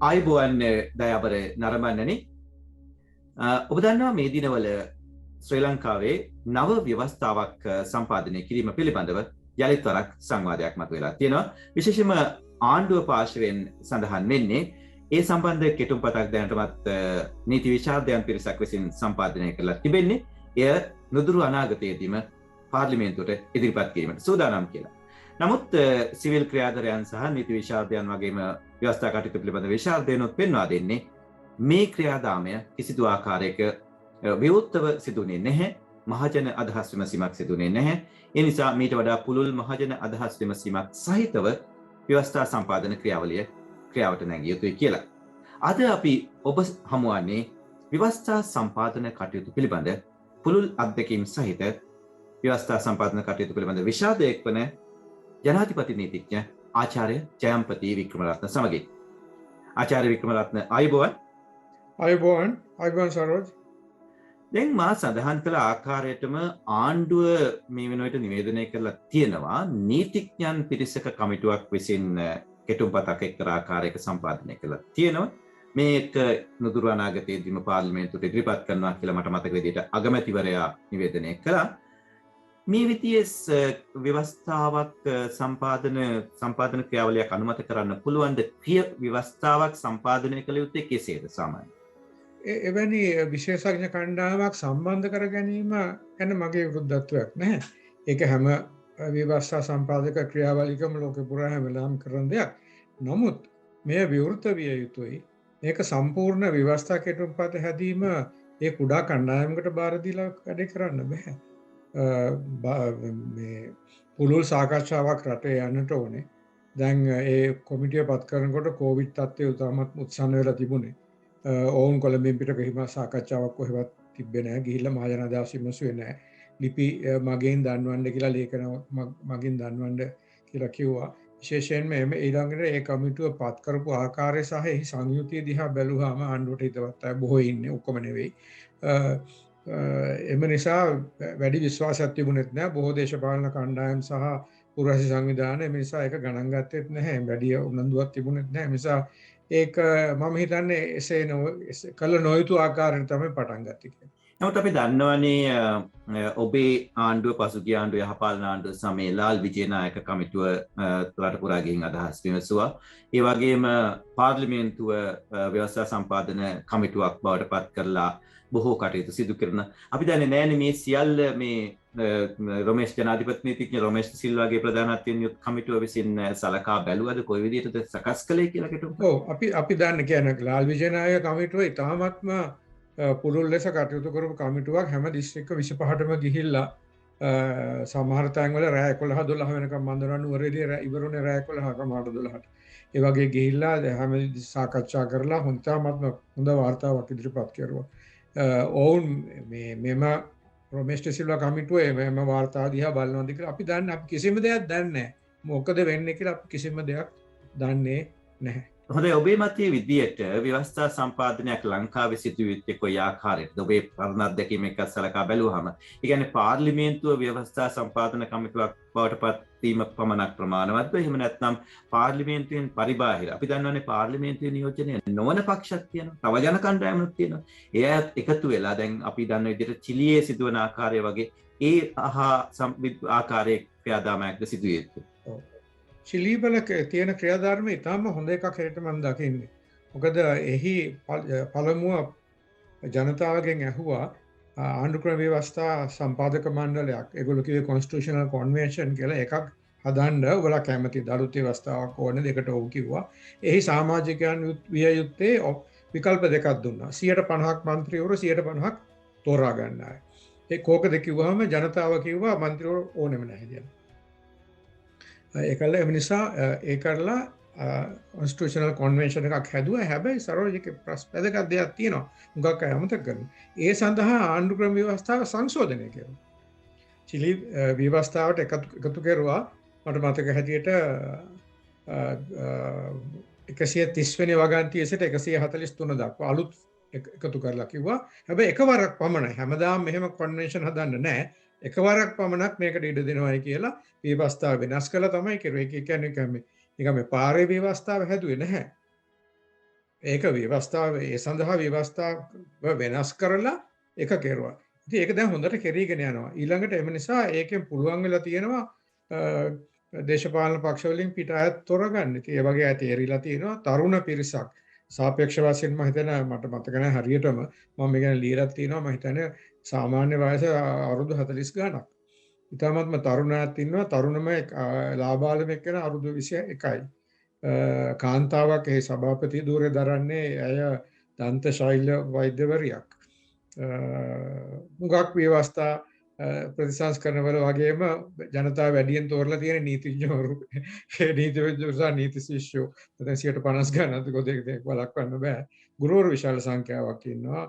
ආයුබෝවන් දයාබර නරඹන්නනි ඔබ දන්නවා මේ දිනවල ශ්‍රී ලංකාවේ නව ව්‍යවස්ථාවක් සම්පාදනය කිරීම පිළිබඳව යලිත් වරක් සංවාදයක් මතුවලා තියෙනවා. විශේෂයෙන්ම ආණ්ඩුව පාර්ශවයෙන් සඳහන් වෙන්නේ ඒ සම්බන්ධ කෙටුම්පතක් දැනටමත් නීති විශාරදයන් පිරිසක් විසින් සම්පාදනය කරලා තිබෙන්නේ. එය නුදුරු අනාගතයේදීම පාර්ලිමේන්තුවට ඉදිරිපත් කිරීමට සූදානම් කියලා. නමුත් සිවිල් ක්‍රියාදරයන් සහ නීති විශාරදයන් වගේම ව්‍යවස්ථා කටයුතු පිළිබඳ විශාරදයනොත් පෙන්වා දෙන්නේ මේ ක්‍රියාදාමය කිසිදු ආකාරයක විවෘතව සිදුුනේ නැහැ. මහජන අදහස් විමසීමක් සිදුුනේ නැහැ. ඒ නිසා මීට වඩා පුළුල් මහජන අදහස් විමසීමක් සහිතව ව්‍යවස්ථා සම්පාදන ක්‍රියාවලිය ක්‍රියාවට නැගිය යුතුයි කියලා. අද අපි ඔබ හමුවන්නේ ව්‍යවස්ථා සම්පාදන කටයුතු පිළිබඳ පුළුල් අත්දැකීම් සහිත ව්‍යවස්ථා සම්පාදන කටයුතු පිළිබඳ විශාරදයෙක් වන ජනාධිපති නීතිඥ ආචාර්ය ජයම්පති වික්‍රමරත්න සමගින්. ආචාර්ය වික්‍රමරත්න අයබෝවන් සරෝජ්. දැන් මා සඳහන් කළ ආකාරයටම ආණ්ඩුව මේ වෙනුවට නිවේදනය කරලා තියෙනවා නීතිඥයන් පිරිසක කමිටුවක් විසින් කෙටුම්පතක් එක්තරා ආකාරයක සම්පාදනය කරලා තියෙනවා. මේක නුදුරු අනාගතයේදීම පාර්ලිමේන්තුවට ඉදිරිපත් කරනවා කියලා මට මතක විදිහට අගමැතිවරයා නිවේදනය කළා. මේ විදිහේ ව්‍යවස්ථාවක් සම්පාදන ක්‍රියාවලියක් අනුමත කරන්න පුළුවන්ද? ක්‍රිය ව්‍යවස්ථාවක් සම්පාදනය කළ යුත්තේ කෙසේද සාමාන්‍යයෙන්? එවැනි විශේෂඥ කණ්ඩායමක් සම්බන්ධ කර ගැනීම ගැන මගේ විරුද්ධත්වයක් නැහැ. ඒක හැම ව්‍යවස්ථා සම්පාදක ක්‍රියාවලියකම ලෝකෙ පුරා හැම වෙලාවම කරන දෙයක්. නමුත් මෙය විවෘත විය යුතුයි. මේක සම්පූර්ණ ව්‍යවස්ථා කෙටුම්පත හැදීම ඒ කුඩා කණ්ඩායමකට බාර දීලා වැඩ කරන්න බෑ. මේ පුළුල් සාකච්ඡාවක් රටේ යන්නට ඕනේ. දැන් ඒ කොමිටිය පත් කරනකොට කෝවිඩ් තත්ත්වය උතාමත් උත්සන්න වෙලා තිබුණේ. ඔවුන් කොළඹින් පිට කිසිම සාකච්ඡාවක් කොහෙවත් තිබ්බේ නැහැ. ගිහිල්ලා මහජන අදහස් විමසුවේ නැහැ. ලිපි මගෙන් දන්වන්න කියලා ලේඛන මගෙන් දන්වන්න කියලා කිව්වා. විශේෂයෙන්ම ඊළඟට ඒ කමිටුව පත් කරපු ආකාරය සහ එහි සංයුතිය දිහා බැලුවාම ආණ්ඩුවට හිතවත් අය බොහෝ ඉන්නේ, ඔක්කොම නෙවෙයි. එම නිසා වැඩි විශ්වාසයක් තිබුණෙත් නැහැ. බොහෝ දේශපාලන කණ්ඩායම් සහ පුරවැසි සංවිධාන එම නිසා ඒක ගණන් ගත්තෙත් නැහැ. වැඩි උනන්දුවක් තිබුණෙත් නැහැ. ඒ නිසා ඒක මම හිතන්නේ එසේ කළ නොයුතු ආකාරයෙන් තමයි පටන් ගත්තේ කියලා. නමුත් අපි දන්නවනේ ඔබේ ආණ්ඩුව පසුගිය ආණ්ඩුව යහපාලන ආණ්ඩුව සමයේ ලාල් විජේනායක කමිටුව රට පුරා ගිහින් අදහස් විමසුවා. ඒ වගේම පාර්ලිමේන්තුව ව්‍යවස්ථා සම්පාදන කමිටුවක් බවට පත් කරලා බොහෝ කටයුතු සිදු කරන. අපි දන්නේ නැහැ මේ සියල්ල මේ රොමේෂ් ජනාධිපති නීතිඥ රොමේෂ් සිල්වාගේ ප්‍රධානත්වයෙන් යුත් කමිටුව විසින් සලකා බැලුවද කොයි විදිහටද සකස් කළේ කියලා කෙටුම්? ඔව් අපි දන්න කියන්නේ ලාල් විජේනායක කමිටුව ඉතාමත්ම පුළුල් ලෙස කටයුතු කරපු කමිටුවක්. හැම දිස්ත්‍රික්ක 25ටම ගිහිල්ලා සමහර තැන්වල රෑ 11-12 වෙනකම් මන්දරන්න නුවරඑළිය ඉවරුනේ රෑ 11:00ට. ඒ වගේ ගිහිල්ලා හැම සාකච්ඡා කරලා හොඳටම හොඳ වාර්තාවක් ඉදිරිපත් කරුවා. ඔවුන් මෙම රොමේෂ් සිල්වා කමිටුව මෙම වාර්තාව දිහා බලනවාද කියලා අපි දන්නේ. අපි කිසිම දෙයක් දන්නේ නැහැ. මොකද වෙන්නේ කියලා අපි කිසිම දෙයක් දන්නේ නැහැ. හොඳයි, ඔබේ මතයේ විදියට ව්‍යවස්ථා සම්පාදනයක් ලංකාවේ සිදු වෙච්ච කොයි ආකාරයකද ඔබේ පරණ අත්දැකීම් එක්ක සලකා බැලුවහම? ඒ කියන්නේ පාර්ලිමේන්තුව ව්‍යවස්ථා සම්පාදන කමිටුවක් බවට පත් වීම පමණක් ප්‍රමාණවත්ද? එහෙම නැත්නම් පාර්ලිමේන්තුවෙන් පරිබාහිර අපි දන්නවනේ පාර්ලිමේන්තුවේ නියෝජනය නොවන පක්ෂයක් තියෙනවා. තව ජන කණ්ඩායමක් තියෙනවා. ඒ අයත් එකතු වෙලා දැන් අපි දන්න විදිහට චිලියේ සිදුවන ආකාරය වගේ ඒ ආකාරයේ ක්‍රියාදාමයක්ද සිදු වෙන්නේ? චිලීවල තියෙන ක්‍රියාධර්ම ඉතාම හොඳ එකක් හැටියට මම දකින්නේ. මොකද එහි පළමුව ජනතාවගෙන් ඇහුවා ආණ්ඩුක්‍රම ව්‍යවස්ථා සම්පාදක මණ්ඩලයක්. ඒගොල්ලෝ කිව්වේ කොන්ස්ටිටියුෂනල් කන්වෙන්ෂන් කියලා එකක් හදන්න ඔයාලා කැමති දරුත් ව්‍යවස්ථාවක් ඕනේ දෙකට ඔව් කිව්වා. එහි සමාජිකයන් විය යුත්තේ විකල්ප දෙකක් දුන්නා. 50% മന്ത്രിවරු 50% තෝරා ගන්න අය. ඒ කෝකද කිව්වහම ජනතාව කිව්වා മന്ത്രിවරු ඕනෙම නැහැ කියලා. ඒකල එම නිසා ඒ කරලා කොන්ස්ටිටියුෂනල් කන්වෙන්ෂන් එකක් හැදුවා. හැබැයි සරෝජික වැදගත් දෙයක් තියෙනවා. මුගක් අය අමතක කරනවා. ඒ සඳහා ආණ්ඩුක්‍රම ව්‍යවස්ථාව සංශෝධනය කළා. චිලි ව්‍යවස්ථාවට එකතු කරුවා. මට මතක හැටියට 130 වෙනි වගන්තියේ සිට 143 දක්වා අලුත් එකතු කරලා කිව්වා. හැබැයි එකවරක් පමණයි. හැමදාම මෙහෙම කන්වෙන්ෂන් හදන්න නැහැ. එකවරක් පමණක් මේකට ඉඩ දෙනවායි කියලා ව්‍යවස්ථාව වෙනස් කළා තමයි කිරුවේ. ඒ කියන්නේ නිකම් මේ පාරේ ව්‍යවස්ථාව හැදුවේ නැහැ. ඒක ව්‍යවස්ථාව ඒ සඳහා ව්‍යවස්ථාව වෙනස් කරලා එක කෙරුවා. ඉතින් ඒක දැන් හොඳට කෙරීගෙන යනවා. ඊළඟට එම නිසා ඒකෙන් පුළුවන් වෙලා තියෙනවා දේශපාලන පක්ෂ වලින් පිට අයත් තොරගන්න. ඉතින් ඒ වගේ අය තේරිලා තියෙනවා තරුණ පිරිසක්. සාපේක්ෂ වශයෙන් මම හිතනවා මට මතක නැහැ හරියටම මම මේ ගැන ලියලා තියෙනවා මම හිතන්නේ සාමාන්‍ය වයස අවුරුදු 40 ගණක්. ඉතාමත්ම තරුණයත් ඉන්නවා තරුණම ලාබාලම එක්කන අවුරුදු 21යි. කාන්තාවක් ඒ සභාපති ධූරය දරන්නේ ඇය දන්ත ශෛල්‍ය වෛද්‍යවරියක්. මුගක් ව්‍යවස්ථා ප්‍රතිසංස්කරණවල වගේම ජනතාව වැඩියෙන් තෝරලා තියෙන නීතිඥවරු ඒ නීතිඥවරු සහ නීති ශිෂ්‍යෝ දැන් 50 ගණන් දෙක වළක්වන්න බෑ. ගුරුවරු විශාල සංඛ්‍යාවක් ඉන්නවා.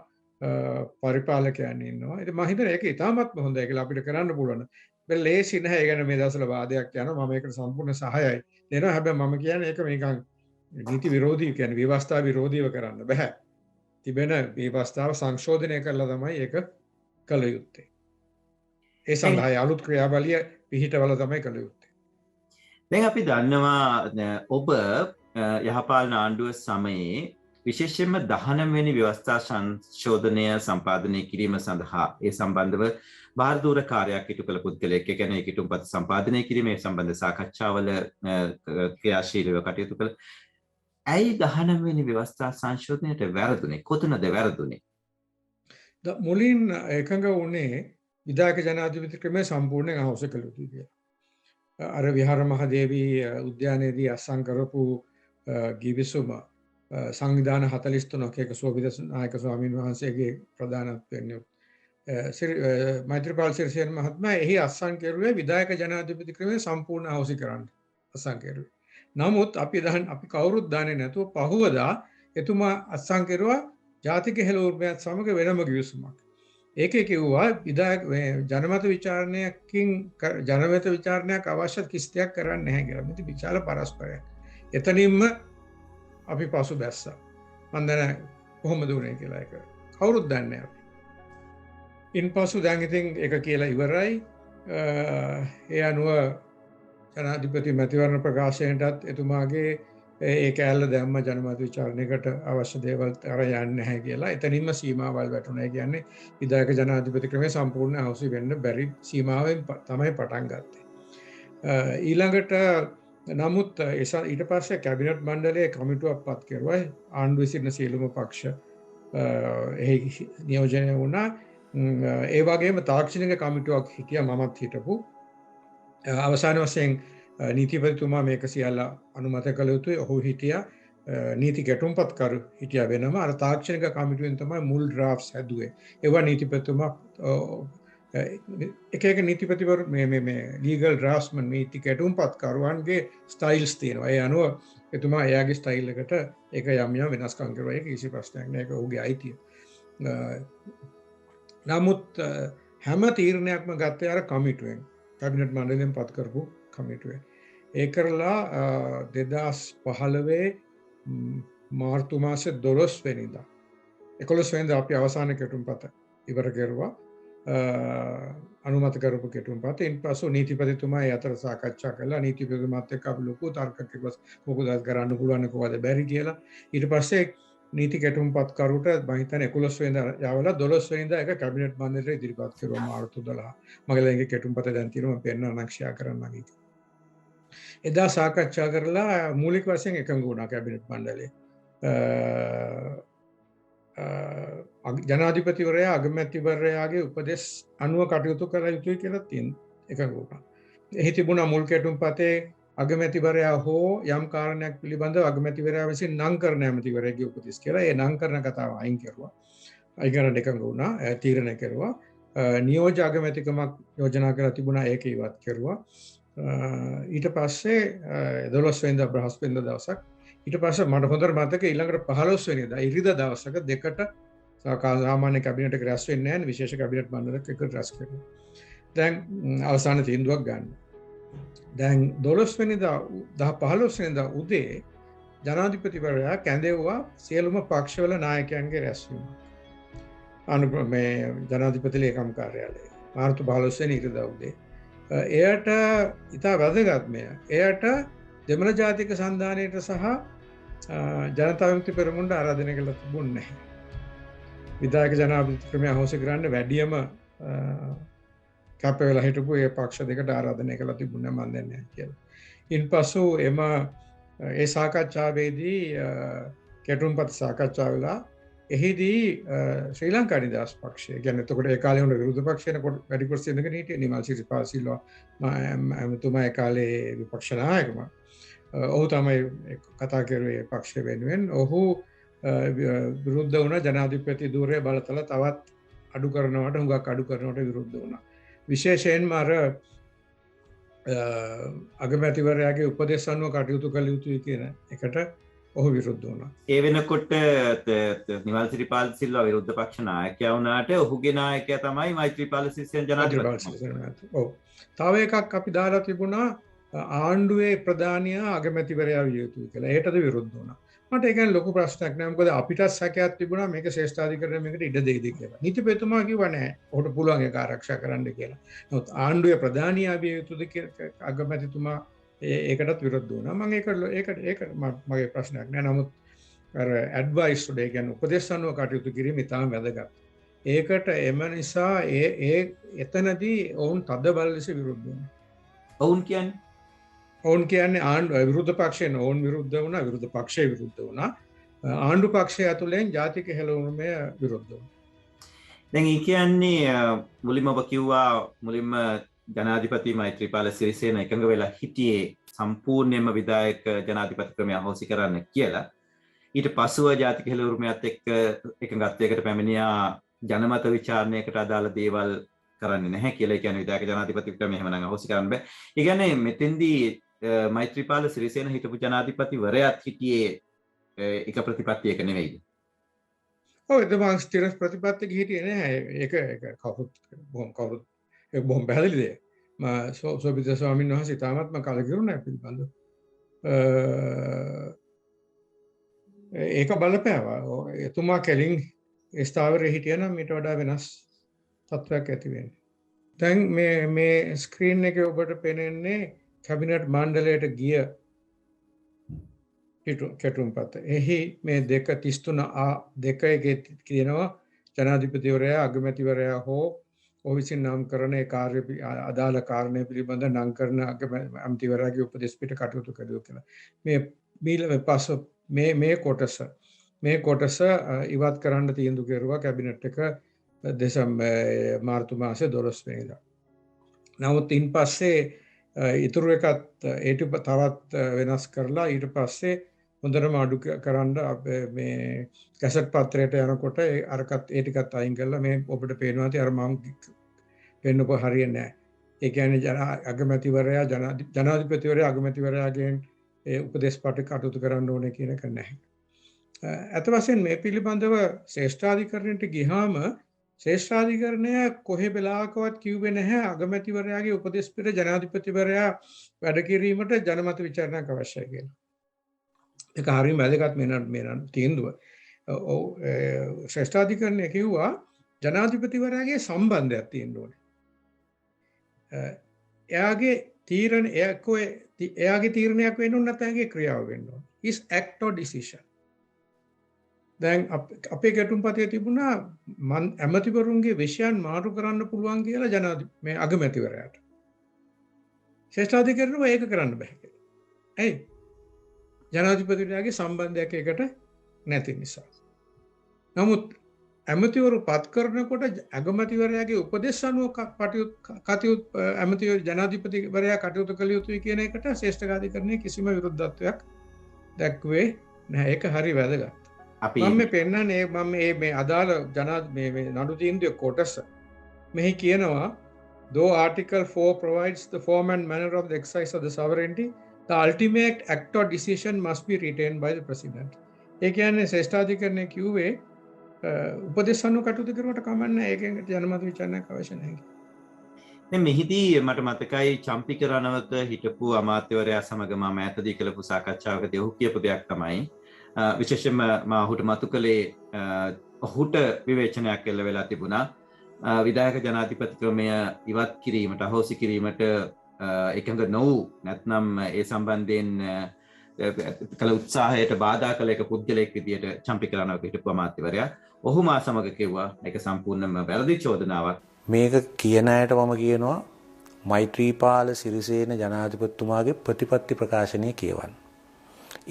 පරිපාලකයන් ඉන්නවා. ඉතින් මම හිතන්නේ ඒක ඉතාමත්ම හොඳයි කියලා අපිට කරන්න පුළුවන්. බැල ලේසි නැහැ. ඒ ගැන මේ දවස්වල වාදයක් යනවා. මම ඒකට සම්පූර්ණ සහායයි දෙනවා. හැබැයි මම කියන්නේ ඒක නිකන් නීති විරෝධී කියන්නේ ව්‍යවස්ථා විරෝධීව කරන්න බෑ. තිබෙන ව්‍යවස්ථාව සංශෝධනය කරලා තමයි ඒක කළ යුත්තේ. ඒ සඳහා අලුත් ක්‍රියාවලිය පිහිටවල තමයි කළ යුත්තේ. දැන් අපි දන්නවා ඔබ යහපාලන ආණ්ඩුව සමයේ විශේෂයෙන්ම 19 වෙනි ව්‍යවස්ථා සංශෝධනය සම්පාදනය කිරීම සඳහා ඒ සම්බන්ධව බාහිර කාර්යයක් ඉටු කළ පුද්ගලයෙක් ඒ කියන්නේ කිටුම්පත් සම්පාදනය කිරීමේ සම්බන්ධ සාකච්ඡාවල ක්‍රියාශීලීව කටයුතු කළ ඇයි 19 වෙනි ව්‍යවස්ථා සංශෝධනයට වැරදුනේ කොතනද වැරදුනේ මුලින් එකඟ වුණේ විධායක ජනාධිපති ක්‍රමය සම්පූර්ණයෙන් අහෝස කළ යුතුයි කියලා. අර විහාර මහදේවී උද්‍යානයේදී අත්සන් කරපු ගිවිසුම සංවිධාන 43ක එක සෝවිද නායක ස්වාමීන් වහන්සේගේ ප්‍රධානත්වයෙන් මෛත්‍රීපාල සිරිසේන මහත්මයා එහි අත්සන් කෙරුවේ විධායක ජනාධිපති ක්‍රමය සම්පූර්ණ අහෝසි කරන්න අත්සන් කෙරුවේ. නමුත් අපි කවුරුත් දන්නේ නැතුව පහුවදා එතුමා අත්සන් කෙරුවා ජාතික හෙළවුරුමයත් සමග වෙනම ගිවිසුමක්. ඒකේ කිව්වා විධායක ජනමත විචාරණයක් අවශ්‍ය කිසියක් කරන්නේ නැහැ කියලා. මේක විශාල පරස්පරයක්. එතනින්ම අපි පසු බැස්සා. මම දැන් කොහොමද උනේ කියලා ඒක කවුරුත් දන්නේ නැහැ. ඉන්පසු දැන් ඉතින් ඒක කියලා ඉවරයි. ඒ අනුව ජනාධිපති මැතිවරණ ප්‍රකාශනයටත් එතුමාගේ ඒ කැලල දැම්ම ජනමත විචාරණයකට අවශ්‍ය දේවල් අර යන්නේ නැහැ කියලා. එතනින්ම සීමාවල් වැටුණා. ඒ කියන්නේ විධායක ජනාධිපති ක්‍රමය සම්පූර්ණ අවශ්‍ය වෙන්න බැරි සීමාවෙන් තමයි පටන් ගත්තේ. ඊළඟට නමුත් ඊට පස්සේ කැබිනට් මණ්ඩලයේ කමිටුවක් පත් කරුවා. ආණ්ඩුවේ සිටින සියලුම පක්ෂ එහි නියෝජනය වුණා. ඒ වගේම තාක්ෂණික කමිටුවක් හිටියා මමත් හිටපු. අවසාන වශයෙන් නීතිපතිතුමා මේක සියල්ල අනුමත කළ යුතුයි. ඔහු හිටියා නීති ගැටුම්පත්කරු හිටියා වෙනම. අර තාක්ෂණික කමිටුවෙන් තමයි මුල් ඩ්‍රාෆ්ට්ස් හැදුවේ. ඒවා නීතිපතිතුමා එක නීතිපතිවරු මේ ලීගල් ඩ්‍රාෆ්ට්ස්මන් නීති ගැටුම්පත්කරුවන්ගේ ස්ටයිල්ස් තියෙනවා. ඒ අනුව එතුමා එයාගේ ස්ටයිල් එකට ඒක යම් වෙනස්කම් කරුවා. ඒක කිසි ප්‍රශ්නයක් නෑ. ඒක ඔහුගේ අයිතිය. නමුත් හැම තීරණයක්ම ගත්තේ අර කමිටුවෙන්. කැබිනට් මණ්ඩලයෙන් පත් කරපු කමිටුවෙන්. ඒ කරලා 2015 මාර්තු මාසේ 12 වෙනිදා 11 වෙනිදා අපි අවසාන කෙටුම්පත ඉවර කරුවා. අනුමත කරපු කෙටුම්පත. ඉන්පසු නීතිපතිතුමා ඒ අතර සාකච්ඡා කළා. නීතිපතිතුමාත් එක්ක අපි ලොකු තර්කයක් මොකද කරන්න පුළුවන් කොහොමද බැරි කියලා. ඊට පස්සේ නීති ගැටුම්පත්කරුට මම හිතන්නේ 11 වෙනිදා යවලා 12 වෙනිදා ඒක කැබිනට් මණ්ඩලයට ඉදිරිපත් කරුවා මාර්තු 12. මගේ ළඟ කෙටුම්පත දැන් තියෙනවා මම පෙන්වන්නම් ෂෙයා කරන්නම් ඒක. එදා සාකච්ඡා කරලා මූලික වශයෙන් එකඟ වුණා කැබිනට් මණ්ඩලය. ජනාධිපතිවරයා අගමැතිවරයාගේ උපදෙස් අනුව කටයුතු කළ යුතුයි කියලා එකඟ වුණා. එහි තිබුණා මුල් කෙටුම්පතේ අගමැතිවරයා හෝ යම් කාරණයක් පිළිබඳව අගමැතිවරයා විසින් නම් කරන ඇමතිවරයාගේ උපදෙස් කියලා ඒ නම් කරන කතාව අයින් කරුවා. අයින් කරන්න එකඟ වුණා. තීරණය කරුවා. නියෝජ්‍ය අගමැතිකමක් යෝජනා කරලා තිබුණා ඒක ඉවත් කරුවා. ඊට පස්සේ 12 වෙනිදා බ්‍රහස්පතින්දා දවසක් ඊට පස්සේ මට හොඳට මතක ඊළඟට 15 වෙනිදා ඉරිදා දවසක දෙකට සාමාන්‍ය කැබිනට් එක රැස් වෙන්නේ නැහැ විශේෂ කැබිනට් මණ්ඩලයක් එක රැස් කරනවා. දැන් අවසාන තීන්දුවක් ගන්න. දැන් 12 වෙනිදා 15 වෙනිදා උදේ ජනාධිපතිවරයා කැඳෙව්වා සියලුම පක්ෂවල නායකයන්ගේ රැස්වීම. මේ ජනාධිපති ලේකම් කාර්යාලය මාර්තු 15 වෙනි ඉරිදා උදේ. එයට ඉතා වැදගත් මෙය. එයට දෙමළ ජාතික සන්ධානයට සහ ජනතා විමුක්ති පෙරමුණට ආරාධනය කළා තිබුණේ නැහැ. විධායක ජනාධිපති ක්‍රමය අහෝසි කරන්න වැඩියම කැප වෙලා හිටපු ඒ පක්ෂ දෙකට ආරාධනය කළා තිබුණේ මම දන්නේ නැහැ කියලා. ඉන්පසු ඒ සාකච්ඡාවේදී කෙටුම්පත් සාකච්ඡා වෙලා එහිදී ශ්‍රී ලංකා නිදහස් පක්ෂය කියන්නේ එතකොට ඒ කාලේ වුණ විරෝධ පක්ෂයන වැඩි කොටස ඉඳගෙන හිටියේ නිමල් සිරිපාල සිල්වා එතුමා ඒ කාලේ විපක්ෂ නායකම. ඔහු තමයි කතා කරුවේ පක්ෂය වෙනුවෙන්. ඔහු විරුද්ධ වුණ ජනාධිපති ධූරය බලතල තවත් අඩු කරනවට හුඟක් අඩු කරනවට විරුද්ධ වුණා. විශේෂයෙන්ම අර අගමැතිවරයාගේ උපදෙස් අනුව කටයුතු කළ යුතුයි කියන එකට ඔහු විරුද්ධ වුණා. ඒ වෙනකොට නිමල් සිරිපාල සිල්වා විරුද්ධ පක්ෂ නායකයා වුණාට ඔහුගේ ናයකයා තමයි මෛත්‍රීපාල සිරිසේන ජනාධිපති. ඔව්. තව එකක් අපි දාලා තිබුණා ආණ්ඩුවේ ප්‍රධානියා අගමැතිවරයා විය යුතුයි කියලා. ඒකටද විරුද්ධ වුණා. මට ඒක ලොකු ප්‍රශ්නයක් නෑ. මොකද අපිට සැකයක් තිබුණා මේක ශ්‍රේෂ්ඨාධිකරණය මේකට ඉඩ දෙයිද කියලා. නීතිපතිතුමා කිව්වා නෑ. ඔහුට පුළුවන් ඒක ආරක්ෂා කරන්න කියලා. නමුත් ආණ්ඩුවේ ප්‍රධානියා විය යුතුද කියලා අගමැතිතුමා ඒකටත් විරුද්ධ වුණා. මම ඒක මගේ ප්‍රශ්නයක් නෑ. නමුත් අර ඇඩ්වයිස් උඩ ඒ කියන්නේ උපදෙස් අනුව කටයුතු කිරීම ඉතාම වැදගත්. ඒකට එම නිසා එතනදී ඔවුන් තද බල ලෙස විරුද්ධ වුණා. ඔවුන් කියන්නේ ආණ්ඩුව විරුද්ධ පක්ෂයෙන් ඔවුන් විරුද්ධ වුණා. විරුද්ධ පක්ෂය විරුද්ධ වුණා. ආණ්ඩු පක්ෂය ඇතුළෙන් ජාතික හෙළවීමේ විරුද්ධ වුණා. දැන් ඒ කියන්නේ මුලින්ම ඔබ කිව්වා මුලින්ම ජනාධිපති මෛත්‍රීපාල සිරිසේන එකඟ වෙලා හිටියේ සම්පූර්ණයෙන්ම විධායක ජනාධිපති ක්‍රමය අහෝසි කරන්න කියලා. ඊට පසුව ජාතික හෙළවීමත් එක්ක එකඟත්වයකට පැමිණියා ජනමත විචාරණයකට අදාළ දේවල් කරන්නේ නැහැ කියලා. ඒ කියන්නේ විධායක ජනාධිපති ක්‍රමය එහෙමනම් අහෝසි කරන්න බෑ. ඒ කියන්නේ මෙතෙන්දී මෛත්‍රීපාල සිරිසේන හිටපු ජනාධිපතිවරයාත් හිටියේ එක ප්‍රතිපත්තියක නෙවෙයිද? ඔව් එතුමා ස්ථිර ප්‍රතිපත්තියක හිටියේ නැහැ. ඒක කවුරුත් ඒක බොහොම පැහැදිලි දෙයක්. සෝබිත ස්වාමීන් වහන්සේ තාමත්ම කලකිරුණා පිළිබඳව. ඒක බලපෑවා. එතුමා කෙලින් ස්ථාවරයේ හිටියනම් ඊට වඩා වෙනස් තත්ත්වයක් ඇති වෙන්නේ. දැන් මේ ස්ක්‍රීන් එකේ ඔබට පේන්නේ කැබිනට් මණ්ඩලයට ගිය කෙටුම්පත. එහි මේ 233A2 කියනවා ජනාධිපතිවරයා අගමැතිවරයා හෝ ඔහු විසින් නම් කරන කාර්ය අදාළ කාරණය පිළිබඳ නම් කරන අගමැතිවරයාගේ උපදෙස් පිට කටයුතු කළා කියලා. මේ කොටස ඉවත් කරන්න තීන්දුව කෙරුවා කැබිනට් එක මාර්තු මාසේ 12 වෙනිදා. නමුත් ඉන්පස්සේ ඉතුරු එකත් තවත් වෙනස් කරලා ඊට පස්සේ හොඳටම අඩු කරන්න මේ කැසට් පත්‍රයට යනකොට අරකත් ඒ ටිකත් අයින් කරලා මේ ඔබට පේනවා ඇති අර මම පෙන්නපො හරියන්නේ නැහැ. ඒ කියන්නේ අගමැතිවරයා ජනාධිපතිවරයා අගමැතිවරයාගෙන් ඒ උපදේශ පාඨ කටයුතු කරන්න ඕනේ කියන එක නැහැ. අත වශයෙන් මේ පිළිබඳව ශ්‍රේෂ්ඨාධිකරණයට ගියාම ශ්‍රේෂ්ඨාධිකරණය කොහේ වෙලාවකවත් කිව්වේ නැහැ අගමැතිවරයාගේ උපදෙස් පිට ජනාධිපතිවරයා වැඩ කිරීමට ජනමත විචාරණයක් අවශ්‍යයි කියලා. ඒක හරියම වැදගත් මේ තීන්දුව. ශ්‍රේෂ්ඨාධිකරණය කිව්වා ජනාධිපතිවරයාගේ සම්බන්ධයක් තියෙන්න ඕනේ. එයාගේ තීරණයක් වෙන්න ඕන නැත්නම් එයාගේ ක්‍රියාව වෙන්න ඕන. is act or decision. දැන් අපේ ගැටුම්පතේ තිබුණා ඇමතිවරුන්ගේ විෂයන් මාරු කරන්න පුළුවන් කියලා මේ අගමැතිවරයාට. ශ්‍රේෂ්ඨාධිකරණය ඒක කරන්න බෑ කියලා. ඇයි? ජනාධිපතිවරයාගේ සම්බන්ධයක් ඒකට නැති නිසා. නමුත් ඇමතිවරු පත් කරනකොට අගමැතිවරයාගේ උපදෙස් අනුව ජනාධිපතිවරයා කටයුතු කළ යුතුයි කියන එකට ශ්‍රේෂ්ඨාධිකරණයේ කිසිම විරුද්ධත්වයක් දැක්වේ නැහැ. ඒක හරි වැදගත්. මම මේ පෙන්නන්නේ මේ අදාළ නඩු තීන්දුවේ කොටස මෙහි කියනවා though article 4 provides the form and manner of the exercise of the sovereignty, the ultimate act or decision must be retained by the president. ඒ කියන්නේ ශ්‍රේෂ්ඨාධිකරණය කිව්වේ උපදෙස් අනුව කටයුතු කරුවට කමන්නේ ඒකෙන් ජනමත විචාරණයක් අවශ්‍ය නැහැ. දැන් මෙහිදී මට මතකයි චම්පික රණවක හිටපු අමාත්‍යවරයා සමග මම ඈතදී කළපු සාකච්ඡාවකදී ඔහු කියපු දෙයක් තමයි විශේෂයෙන්ම මම ඔහුට මතු කළේ ඔහුට විවේචනයක් එල්ල වෙලා තිබුණා විධායක ජනාධිපති ක්‍රමය ඉවත් කිරීමට අහෝසි කිරීමට එකඟ නොවූ නැත්නම් ඒ සම්බන්ධයෙන් කළ උත්සාහයට බාධා කළ එක පුද්ගලයෙක් විදියට චම්පිකරණවක හිටපු අමාත්‍යවරයා ඔහු මා සමග කිව්වා ඒක සම්පූර්ණයෙන්ම වැරදි චෝදනාවක්. මේක කියන අයට මම කියනවා මෛත්‍රීපාල සිරිසේන ජනාධිපතිතුමාගේ ප්‍රතිපත්ති ප්‍රකාශනය කියවන්න.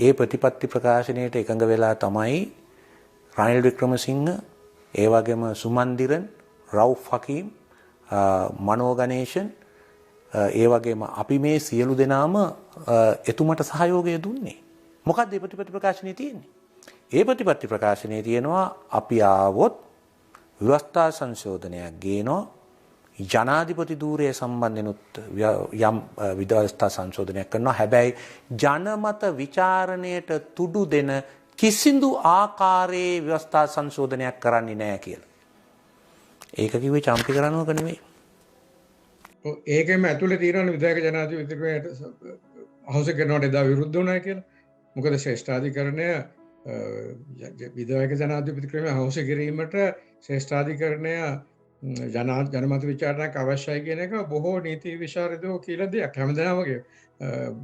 ඒ ප්‍රතිපත්ති ප්‍රකාශනයට එකඟ වෙලා තමයි රනිල් වික්‍රමසිංහ, ඒ වගේම සුමන්දිරන්, රවුෆ් හකීම්, මනෝ ගණේෂන්, ඒ වගේම අපි මේ සියලු දෙනාම එතුමට සහයෝගය දුන්නේ. මොකක්ද ඒ ප්‍රතිපත්ති ප්‍රකාශනයේ තියෙන්නේ? ඒ ප්‍රතිපත්ති ප්‍රකාශනයේ තියෙනවා අපි ආවොත් ව්‍යවස්ථා සංශෝධනයක් ගේනවා, ජනාධිපති ධූරය සම්බන්ධෙනුත් යම් විවස්ථා සංශෝධනයක් කරනවා. හැබැයි ජනමත විචාරණයට තුඩු දෙන කිසිදු ආකාරයේ ව්‍යවස්ථා සංශෝධනයක් කරන්නේ නැහැ කියලා. ඒක කිව්වේ චම්පිකරණවක නෙවෙයි. ඒකෙම ඇතුලේ තියෙනවනේ විධායක ජනාධිපතිතුමාට අහෝස කරනවට එදා විරුද්ධ වුණා කියලා. මොකද ශ්‍රේෂ්ඨාධිකරණය විධායක ජනාධිපති ක්‍රමය අහෝස කිරීමට ශ්‍රේෂ්ඨාධිකරණය ජනමත විචාරණයක් අවශ්‍යයි කියන එක බොහෝ නීති විශාරදයෝ කියලා දෙයක්. හැමදාම වගේ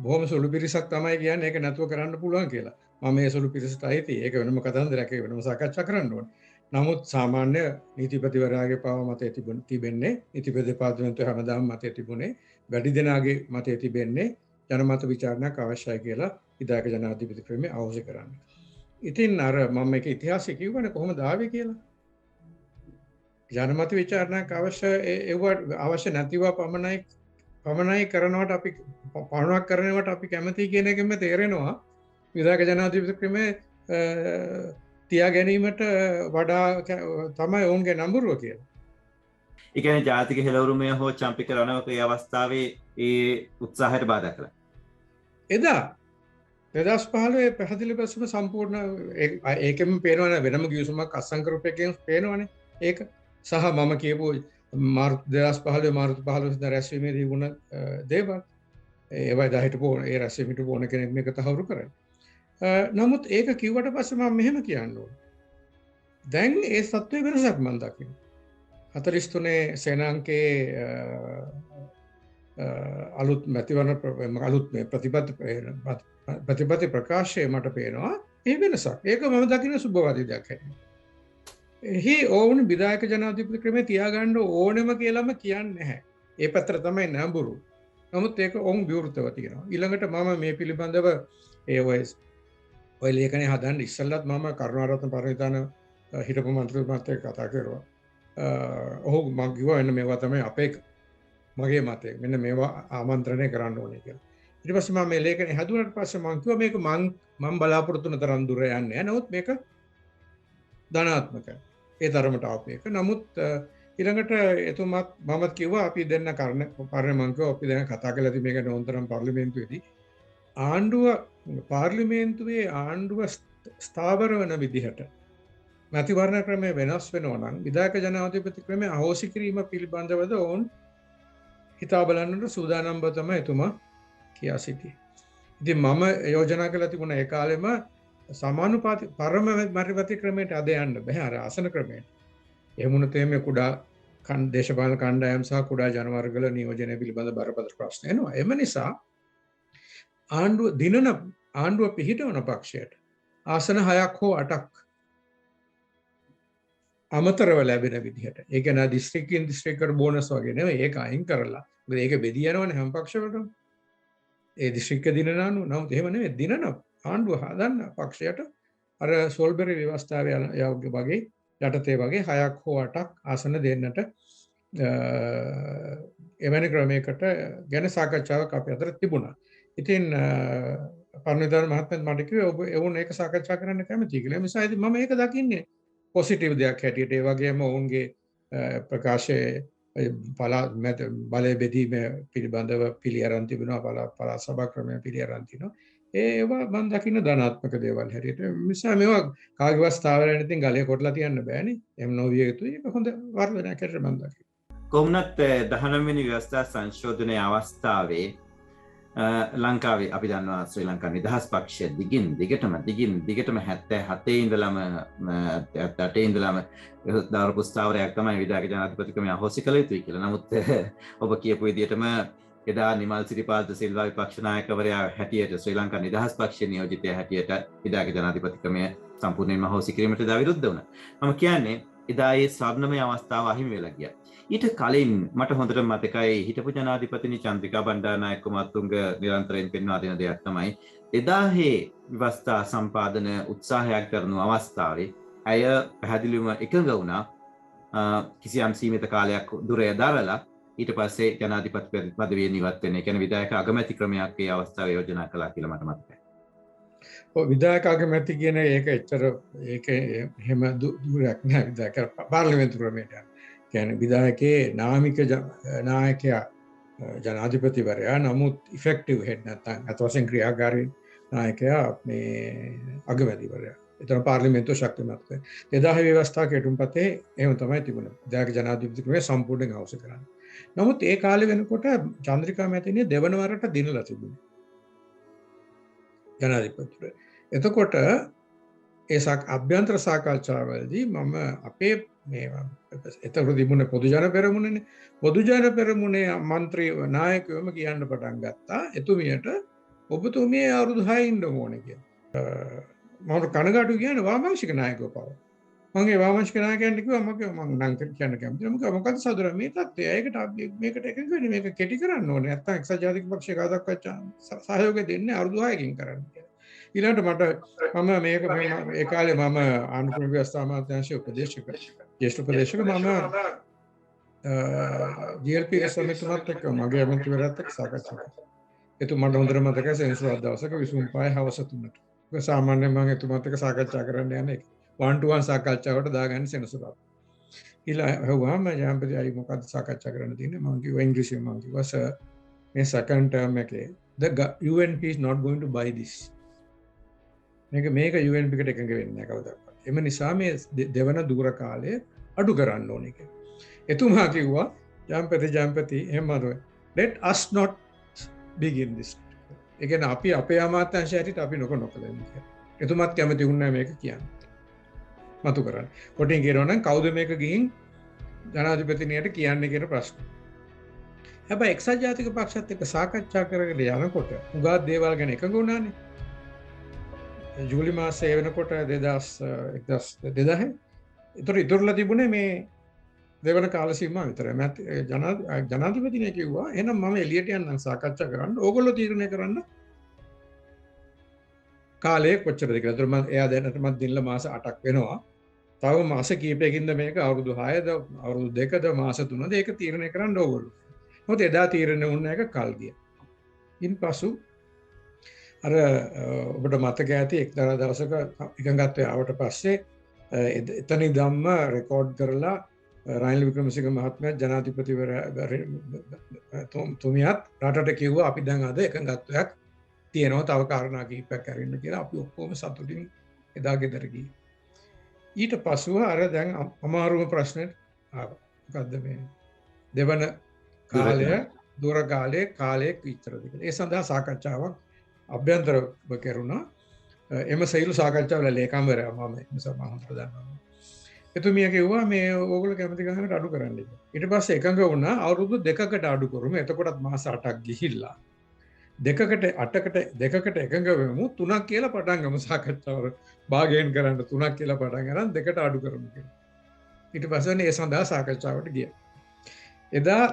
බොහොම සුළු පිරිසක් තමයි කියන්නේ ඒක නැතුව කරන්න පුළුවන් කියලා. මම මේ සුළු පිරිසට අයිති. ඒක වෙනම කතන්දරයක්, ඒක වෙනම සාකච්ඡා කරන්න ඕනේ. නමුත් සාමාන්‍ය නීතිපතිවරයාගේ පව මතය තිබෙන්නේ, නීතිපති දෙපාර්තමේන්තුවේ හැමදාම මතය තිබුණේ, වැඩි දෙනාගේ මතය තිබෙන්නේ ජනමත විචාරණයක් අවශ්‍යයි කියලා විධායක ජනාධිපති ක්‍රමය අවශ්‍ය කරන්නේ. ඉතින් අර මම මේක ඉතිහාසය කිව්වනේ කොහොමද ආවේ කියලා. ජනමත විචාරණයක් අවශ්‍ය නැතිව පමණයි කරනවට අපි පවණක් කරනවට අපි කැමති කියන එකෙන්ම තේරෙනවා විධායක ජනාධිපති ක්‍රමය තියා ගැනීමට වඩා තමයි ඔවුන්ගේ නම්බුරුව කියලා. ඒ කියන්නේ ජාතික හෙළවුරුමය හෝ චම්පිකරණවක ඒ අවස්ථාවේ ඒ උත්සාහයට බාධා කළා. එදා 2015 පැහැදිලි බැසම සම්පූර්ණ ඒකෙම පේනවනේ වෙනම ගිවිසුමක් අත්සන් කරපු එකෙන් පේනවනේ ඒක. සහ මම කියපු මාර්තු 2015 මාර්තු 15 රැස්වීමේදී වුණ දේවල් ඒවා එදා හිටපු ඒ රැස්වීමට ඕන කෙනෙක් මේක තහවුරු කරයි. නමුත් ඒක කිව්වට පස්සේ මම මෙහෙම කියන්න ඕනේ. දැන් ඒ සත්වයේ වෙනසක් මම දකිනවා. 43 සේනාංකයේ අලුත් මැතිවරණ අලුත් මේ ප්‍රතිපත්ති ප්‍රකාශය මට පේනවා ඒ වෙනසක්. ඒක මම දකින සුබවාදී දෙයක් හැටියට. එහි ඔවුන් විධායක ජනාධිපති ක්‍රමය තියාගන්න ඕනෙම කියලාම කියන්නේ නැහැ. ඒ පැත්තට තමයි නැඹුරු. නමුත් ඒක ඔවුන් විවෘතව තියෙනවා. ඊළඟට මම මේ පිළිබඳව ඒ ඔය ලේඛනය හදන්න ඉස්සෙල්ලත් මම කරුණාරත්න පරිවිතාන හිටපු මන්ත්‍රීතුමාත් එක්ක කතා කරුවා. ඔහු මම කිව්වා එන්න මේවා තමයි අපේ මගේ මතය. මෙන්න මේවා ආමන්ත්‍රණය කරන්න ඕනේ කියලා. ඊට පස්සේ මම මේ ලේඛනය හදුවාට පස්සේ මම කිව්වා මේක මම බලාපොරොත්තු වෙන තරම් දුර යන්නේ නැහැ. නමුත් මේක ධනාත්මකයි. ඒ තරමට ආපු එක. නමුත් ඊළඟට එතුමාත් මමත් කිව්වා අපි දෙන්න පාර්ලිමේන්තුවේ අපි දැන් කතා කරලා ඉතින් මේක නෝන්තරම් පාර්ලිමේන්තුවේදී පාර්ලිමේන්තුවේ ආණ්ඩුව ස්ථාවර වන විදිහට මැතිවරණ ක්‍රමය වෙනස් වෙනවා නම් විධායක ජනාධිපති ක්‍රමය අහෝසි කිරීම පිළිබඳවද ඔවුන් හිතා බලන්නට සූදානම් බව තමයි එතුමා කියා සිටියේ. ඉතින් මම යෝජනා කළා තිබුණා ඒ කාලෙම සමානුපාතික පරම මැතිවරණ ක්‍රමයට අද යන්න බෑ අර ආසන ක්‍රමයට. එහෙම වුණොත් මේ කුඩා දේශපාලන කණ්ඩායම් සහ කුඩා ජනවර්ගවල නියෝජනය පිළිබඳ බරපතල ප්‍රශ්න එනවා. එම නිසා ආණ්ඩුව පිහිටවන පක්ෂයට ආසන 6ක් හෝ 8ක් අමතරව ලැබෙන විදිහට. ඒ කියන්නේ දිස්ත්‍රික්කෙන් දිස්ත්‍රික්කකට බෝනස් වගේ නෙවෙයි ඒක අයින් කරලා. මොකද ඒක බෙදී යනවනේ හැම පක්ෂවලටම. ඒ දිස්ත්‍රික්ක දිනන අනුව නමුත් එහෙම නෙවෙයි දිනන ආණ්ඩුව හදන්න පක්ෂයට අර සෝල්බරි ව්‍යවස්ථාවේ වගේ යටතේ වගේ 6ක් හෝ 8ක් ආසන දෙන්නට එවැනි ක්‍රමයකට ගැන සාකච්ඡාවක් අපේ අතර තිබුණා. ඉතින් පරණවිතාන මහත්මයා මට කිව්වේ ඔබ එවුන් ඒක සාකච්ඡා කරන්න කැමතියි කියලා. ඒ නිසා ඉතින් මම ඒක දකින්නේ පොසිටිව් දෙයක් හැටියට. ඒ වගේම ඔවුන්ගේ ප්‍රකාශයේ බලය බෙදීම පිළිබඳව පිළිඅරන් තිබෙනවා. පළාත් සභා ක්‍රමය පිළිඅරන් තිනවා. ඒවා මම දකින්න ධනාත්මක දේවල් හැටියට. නිසා මේවා කාගේවත් ස්ථාවරයෙන් ඉතින් ගලේ කොටලා තියන්න බෑනේ. එහෙම නොවිය යුතුයි. ඒක හොඳ වර්ධනයක් හැටියට මම දකිනවා. කොහොමනත් 19 වෙනි ව්‍යවස්ථා සංශෝධනයේ අවස්ථාවේ ලංකාවේ අපි දන්නවා ශ්‍රී ලංකා නිදහස් පක්ෂය දිගින් දිගටම 77 ඉඳලම 78 ඉඳලම දාරු පුස්තාවරයක් තමයි විධායක ජනාධිපති ක්‍රමය අහෝසි කළ යුතුයි කියලා. නමුත් ඔබ කියපු විදිහටම එදා නිමල් සිරිපාල සිල්වා විපක්ෂ නායකවරයා හැටියට ශ්‍රී ලංකා නිදහස් පක්ෂයේ නියෝජිතයා හැටියට එදාගේ ජනාධිපති ක්‍රමය සම්පූර්ණයෙන්ම හොසි කිරීමට එදා විරුද්ධ වුණා. මම කියන්නේ එදා ඒ ස්වර්ණමය අවස්ථාව අහිමි වෙලා ගියා. ඊට කලින් මට හොඳට මතකයි හිටපු ජනාධිපතිනි චන්ද්‍රිකා බණ්ඩාරනායක මහත්තුංග නිරන්තරයෙන් පෙන්වා දෙන දෙයක් තමයි එදා හේ ව්‍යවස්ථා සම්පාදන උත්සාහයක් කරන අවස්ථාවේ ඇය පැහැදිලිවම එකඟ වුණා කිසියම් සීමිත කාලයක් දුරය දරලා ඊට පස්සේ ජනාධිපති පදවියෙන් ඉවත් වෙන. ඒ කියන්නේ විධායක අගමැති ක්‍රමයක් ඒ අවස්ථාවේ යෝජනා කළා කියලා මට මතකයි. ඔව් විධායක අගමැති කියන ඒක එච්චර ඒක එහෙම දුරයක් නෑ විධායක පාර්ලිමේන්තු ක්‍රමයට. කියන්නේ විධායකයේ නාමික නායකයා ජනාධිපතිවරයා නමුත් ඉෆෙක්ටිව් හෙඩ් නැත්නම් අත වශයෙන් ක්‍රියාකාරී නායකයා මේ අගමැතිවරයා. එතන පාර්ලිමේන්තුව ශක්තිමත් කරේ. 2000 ව්‍යවස්ථා කෙටුම්පතේ එහෙම තමයි තිබුණේ. විධායක ජනාධිපති ක්‍රමය සම්පූර්ණයෙන් අවශ්‍ය කරන්නේ. නමුත් ඒ කාලේ වෙනකොට චන්ද්‍රිකා මැතිණිය දෙවන වරට දිනලා තිබුණා ජනාධිපතිතුමා. එතකොට ඒ අභ්‍යන්තර සාකච්ඡාවලදී මම අපේ මේ එතකොට තිබුණේ පොදු ජන පෙරමුණනේ. පොදු ජන පෙරමුණේ മന്ത്രി නායකයෝම කියන්න පටන් ගත්තා එතුමියට ඔබතුමිය අවුරුදු 6 ඉන්න ඕනේ කියලා. මම කනගාටු කියන්නේ වාමාංශික නායකයෝ පව. මම ඒ වාමාංශික නායකයන්ට කිව්වා මම නම් කියන්න කැමතියි. මොකද සාදුර මේ තත්ත්වය ඒකට මේකට එකඟ වෙන්නේ මේක කෙටි කරන්න ඕනේ. නැත්තම් එක්සත් ජාතික පක්ෂය කාදක්වත් සහයෝගය දෙන්නේ අවුරුදු 6කින් කරන්න කියලා. ඊළඟට මට මම මේක ඒ කාලේ මම ආණ්ඩුක්‍රම ව්‍යවස්ථා අමාත්‍යාංශයේ උපදේශක ජ්‍යෙෂ්ඨ උපදේශක මම GLP සමිතියත් එක්ක මගේ ඇමතිවරයාත් එක්ක සාකච්ඡා කළා. එතුමාට හොඳට මතකයි සෙනසුරාදා දවසක විසුම් පහේ හවස 3ට. ඒක සාමාන්‍යයෙන් මම එතුමාත් එක්ක සාකච්ඡා කරන්න යන්නේ one to one සාකච්ඡාවට දාගන්නේ සෙනසුරාදා. ඊළඟ ජාම්පති අය මොකක්ද සාකච්ඡා කරන්න තියෙන්නේ මම කිව්වා ඉංග්‍රීසියෙන් මම කිව්වා සර් මේ සෙකන්ඩ් ටර්ම් එකේ the UNP is not going to buy this. මේක UNP එකට එකඟ වෙන්නේ නැහැ කවදාවත්. එම නිසා මේ දෙවන දුර කාලය අඩු කරන්න ඕනේ කියලා. එතුමා කිව්වා ජාම්පති එහෙමද let us not begin this. ඒ කියන්නේ අපි අපේ අමාත්‍යාංශය හැටියට අපි නොකරමු කියලා. එතුමාත් කැමති වුණා මේක කියන්නේ. මතු කරන්නේ. කොටින් කියනවා නම් කවුද මේක ගිහින් ජනාධිපතිනියට කියන්නේ කියන ප්‍රශ්න. හැබැයි එක්සත් ජාතික පක්ෂත් එක්ක සාකච්ඡා කරගෙන යනකොට උගා දේවල් ගැන එකඟ වුණානේ. ජූලි මාසයේ වෙනකොට 2000 ඉතුරුලා තිබුණේ මේ දෙවන කාල සීමාව විතරයි. ජනාධිපතිනිය කිව්වා එහෙනම් මම එළියට යන්නම් සාකච්ඡා කරන්න. ඕගොල්ලෝ තීරණය කරන්න කාලය කොච්චරද කියලා. ඒතර මම එයා දැනට මම දිනලා මාස 8ක් වෙනවා. තව මාස කීපයකින්ද මේක අවුරුදු 6ද අවුරුදු 2ද මාස 3ද ඒක තීරණය කරන්න ඕගොල්ලෝ. මොකද එදා තීරණය වුණ එක කල් ගියා. ඉන්පසු අර ඔබට මතක ඇති එක්තරා දවසක එකඟත්වය ආවට පස්සේ එතන ඉඳන්ම රෙකෝඩ් කරලා රනිල් වික්‍රමසිංහ මහත්මයා ජනාධිපතිවරයා තුමියත් රටට කිව්වා අපි දැන් අද එකඟත්වයක් තියෙනවා තව කාරණා කිහිපයක් අරින්න කියලා අපි ඔක්කොම සතුටින් එදා ගෙදර ගියේ. ඊට පස්සෙව අර දැන් අමාරුම ප්‍රශ්නේ ආවා. මොකද්ද මේ දෙවන කාලය දුර කාලයේ විතරද කියලා. ඒ සඳහා සාකච්ඡාවක් අභ්‍යන්තරව කෙරුණා. එම සෛල සාකච්ඡාවල ලේකම්වරයා මම හොඳට දන්නවා. එතුමිය කිව්වා මේ ඕගොල්ලෝ කැමති ගහනට අඩු කරන්න කියලා. ඊට පස්සේ එකඟ වුණා අවුරුදු 2කට අඩු කරමු. එතකොටත් මාස 8ක් ගිහිල්ලා 2කට එකඟ වෙමු 3ක් කියලා පටන් ගමු සාකච්ඡාව භාගයෙන් කරන්න 3ක් කියලා පටන් ගන්න 2කට අඩු කරමු කියලා. ඊට පස්සේ ඒ සඳහා සාකච්ඡාවට ගියා. එදා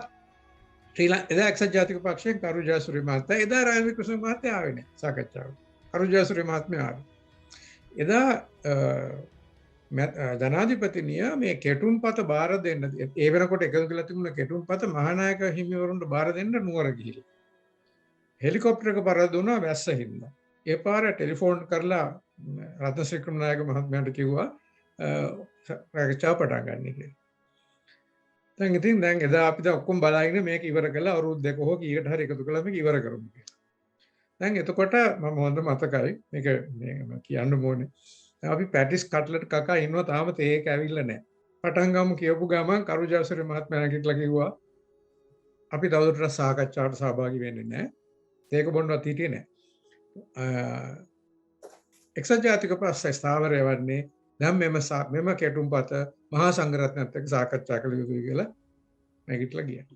එක්සත් ජාතික පක්ෂයෙන් කරු ජයසූරිය මහත්තයා එදා රනිල් වික්‍රමසිංහ මහත්තයා ආවේ නැහැ සාකච්ඡාවට. කරු ජයසූරිය මහත්මයා ආවේ. එදා ජනාධිපතිනිය මේ කෙටුම්පත බාර දෙන්න ඒ වෙනකොට එකතු කරලා තිබුණ කෙටුම්පත මහානායක හිමිවරුන්ට බාර දෙන්න නුවර ගිහිල්ලා. හෙලිකොප්ටරයක බාර දුන්නා වැස්ස හින්දා. ඒ පාර ටෙලිෆෝන් කරලා රත්නශ්‍රී නායක මහත්මයාට කිව්වා සාකච්ඡාව පටන් ගන්න කියලා. දැන් එදා අපි ඔක්කොම බලාගෙන මේක ඉවර කරලා අවුරුදු 2ක හෝ කීයකට හරි එකතු කළා මේක ඉවර කරමු කියලා. දැන් එතකොට මම හොඳ මතකයි මේක කියන්න ඕනේ. අපි පැටිස් කට්ලට් කකා ඉන්නවා තාම තේක ඇවිල්ලා නැහැ. පටන් ගමු කියපු ගමන් කරු ජයසූරිය මහත්මයා කියලා කිව්වා අපි තවදුරටත් සාකච්ඡාවට සහභාගී වෙන්නේ නැහැ. තේක බොන්නවත් හිටියේ නැහැ. එක්සත් ජාතික පක්ෂය ස්ථාවරය වන්නේ දැන් මෙම කෙටුම්පත මහා සංඝරත්නයත් එක්ක සාකච්ඡා කළ යුතුයි කියලා නැගිටලා ගියා.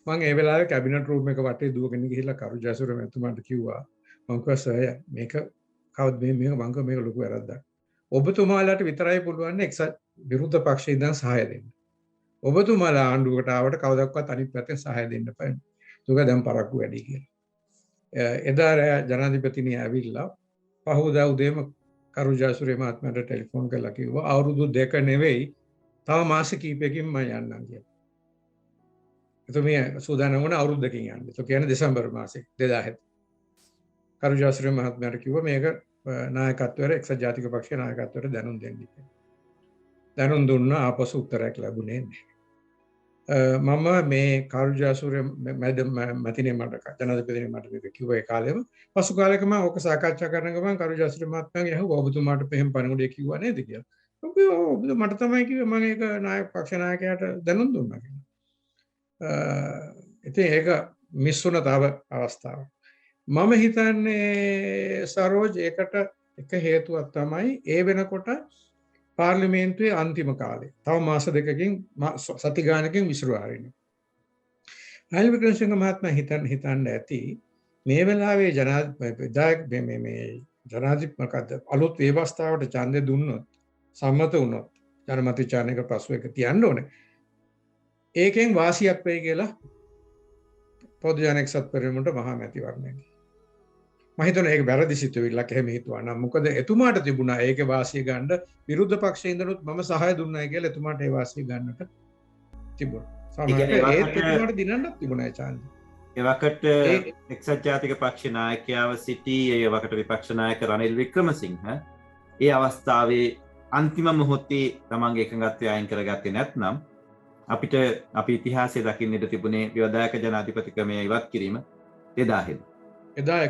මම ඒ වෙලාවේ කැබිනට් රූම් එක වටේ දුවගෙන ගිහිල්ලා කරු ජයසූරිය මැතිතුමාට කිව්වා මම කිව්වා සර් මේක කවුද මේක මං කිව්වා මේක ලොකු වැරද්දක්. ඔබතුමාලාට විතරයි පුළුවන් එක්සත් විරුද්ධ පක්ෂයේ ඉඳන් සහාය දෙන්න. ඔබතුමාලා ආණ්ඩුවකට ආවට කවදාවත් අනිත් පැත්තෙන් සහාය දෙන්න බෑ. ඒක දැන් පරක්කු වැඩි කියලා. එදා ජනාධිපතිනිය ඇවිල්ලා පහුවදා උදේම කරු ජයසූරිය මහත්මයාට ටෙලිෆෝන් කරලා කිව්වා අවුරුදු 2 නෙවෙයි තව මාස කිහිපයකින් මම යන්නම් කියලා. එතුමිය සූදානම් වුණා අවුරුද්දකින් යන්න. ඒක කියන්නේ දෙසැම්බර් මාසේ 2007. කරු ජයසූරිය මහත්මයාට කිව්වා මේක නායකත්වයට එක්සත් ජාතික පක්ෂයේ නායකත්වයට දැනුම් දෙන්න කියලා. දැනුම් දුන්නා ආපසු උත්තරයක් ලැබුණේ නැහැ. මම මේ කරු ජයසූරිය මැතිණිය මට ජනාධිපතිනිය මට මේක කිව්වා ඒ කාලෙම. පසු කාලෙක මම ඕක සාකච්ඡා කරන ගමන් කරු ජයසූරිය මහත්මයාගෙන් අහුවා ඔබතුමාට මෙහෙම පණිවිඩය කිව්වා නේද කියලා. ඔබ මට තමයි කිව්වේ මම ඒක නායක පක්ෂ නායකයාට දැනුම් දුන්නා කියලා. ඉතින් ඒක මිස් වුණ තව අවස්ථාවක්. මම හිතන්නේ සරෝජ් ඒකට එක හේතුවක් තමයි ඒ වෙනකොට පාර්ලිමේන්තුවේ අන්තිම කාලේ. තව මාස දෙකකින් සති ගානකින් විසිරුවා හරිනවා. රනිල් වික්‍රමසිංහ මහත්මයා හිතන්න ඇති මේ වෙලාවේ ජනාධිපති අලුත් ව්‍යවස්ථාවට ඡන්දය දුන්නොත් සම්මත වුණොත් ජනමත විචාරණයක පසු එක තියන්න ඕනේ. ඒකෙන් වාසියක් වෙයි කියලා පොදු ජන එක්සත් පෙරමුණට මහා මැතිවරණයේදී මම හිතනවා ඒක වැරදි සිතුවිල්ලක් එහෙම හිතුවා නම් මොකද එතුමාට තිබුණා ඒකේ වාසිය ගන්න විරුද්ධ පක්ෂයේ ඉඳනුත් මම සහාය දුන්නායි කියලා එතුමාට ඒ වාසිය ගන්නට තිබුණා. සමහරවිට එතුමාට දිනන්නත් තිබුණා ඒ chance. එවකට එක්සත් ජාතික පක්ෂ නායකයාව සිටි ඒ වකට විපක්ෂ නායක රනිල් වික්‍රමසිංහ ඒ අවස්ථාවේ අන්තිම මොහොතේ තමන්ගේ එකඟත්වය අයින් කරගත්තේ නැත්නම් අපිට අපි ඉතිහාසයේ දකින්නට තිබුණේ විවදායක ජනාධිපති ක්‍රමය ඉවත් කිරීම එදා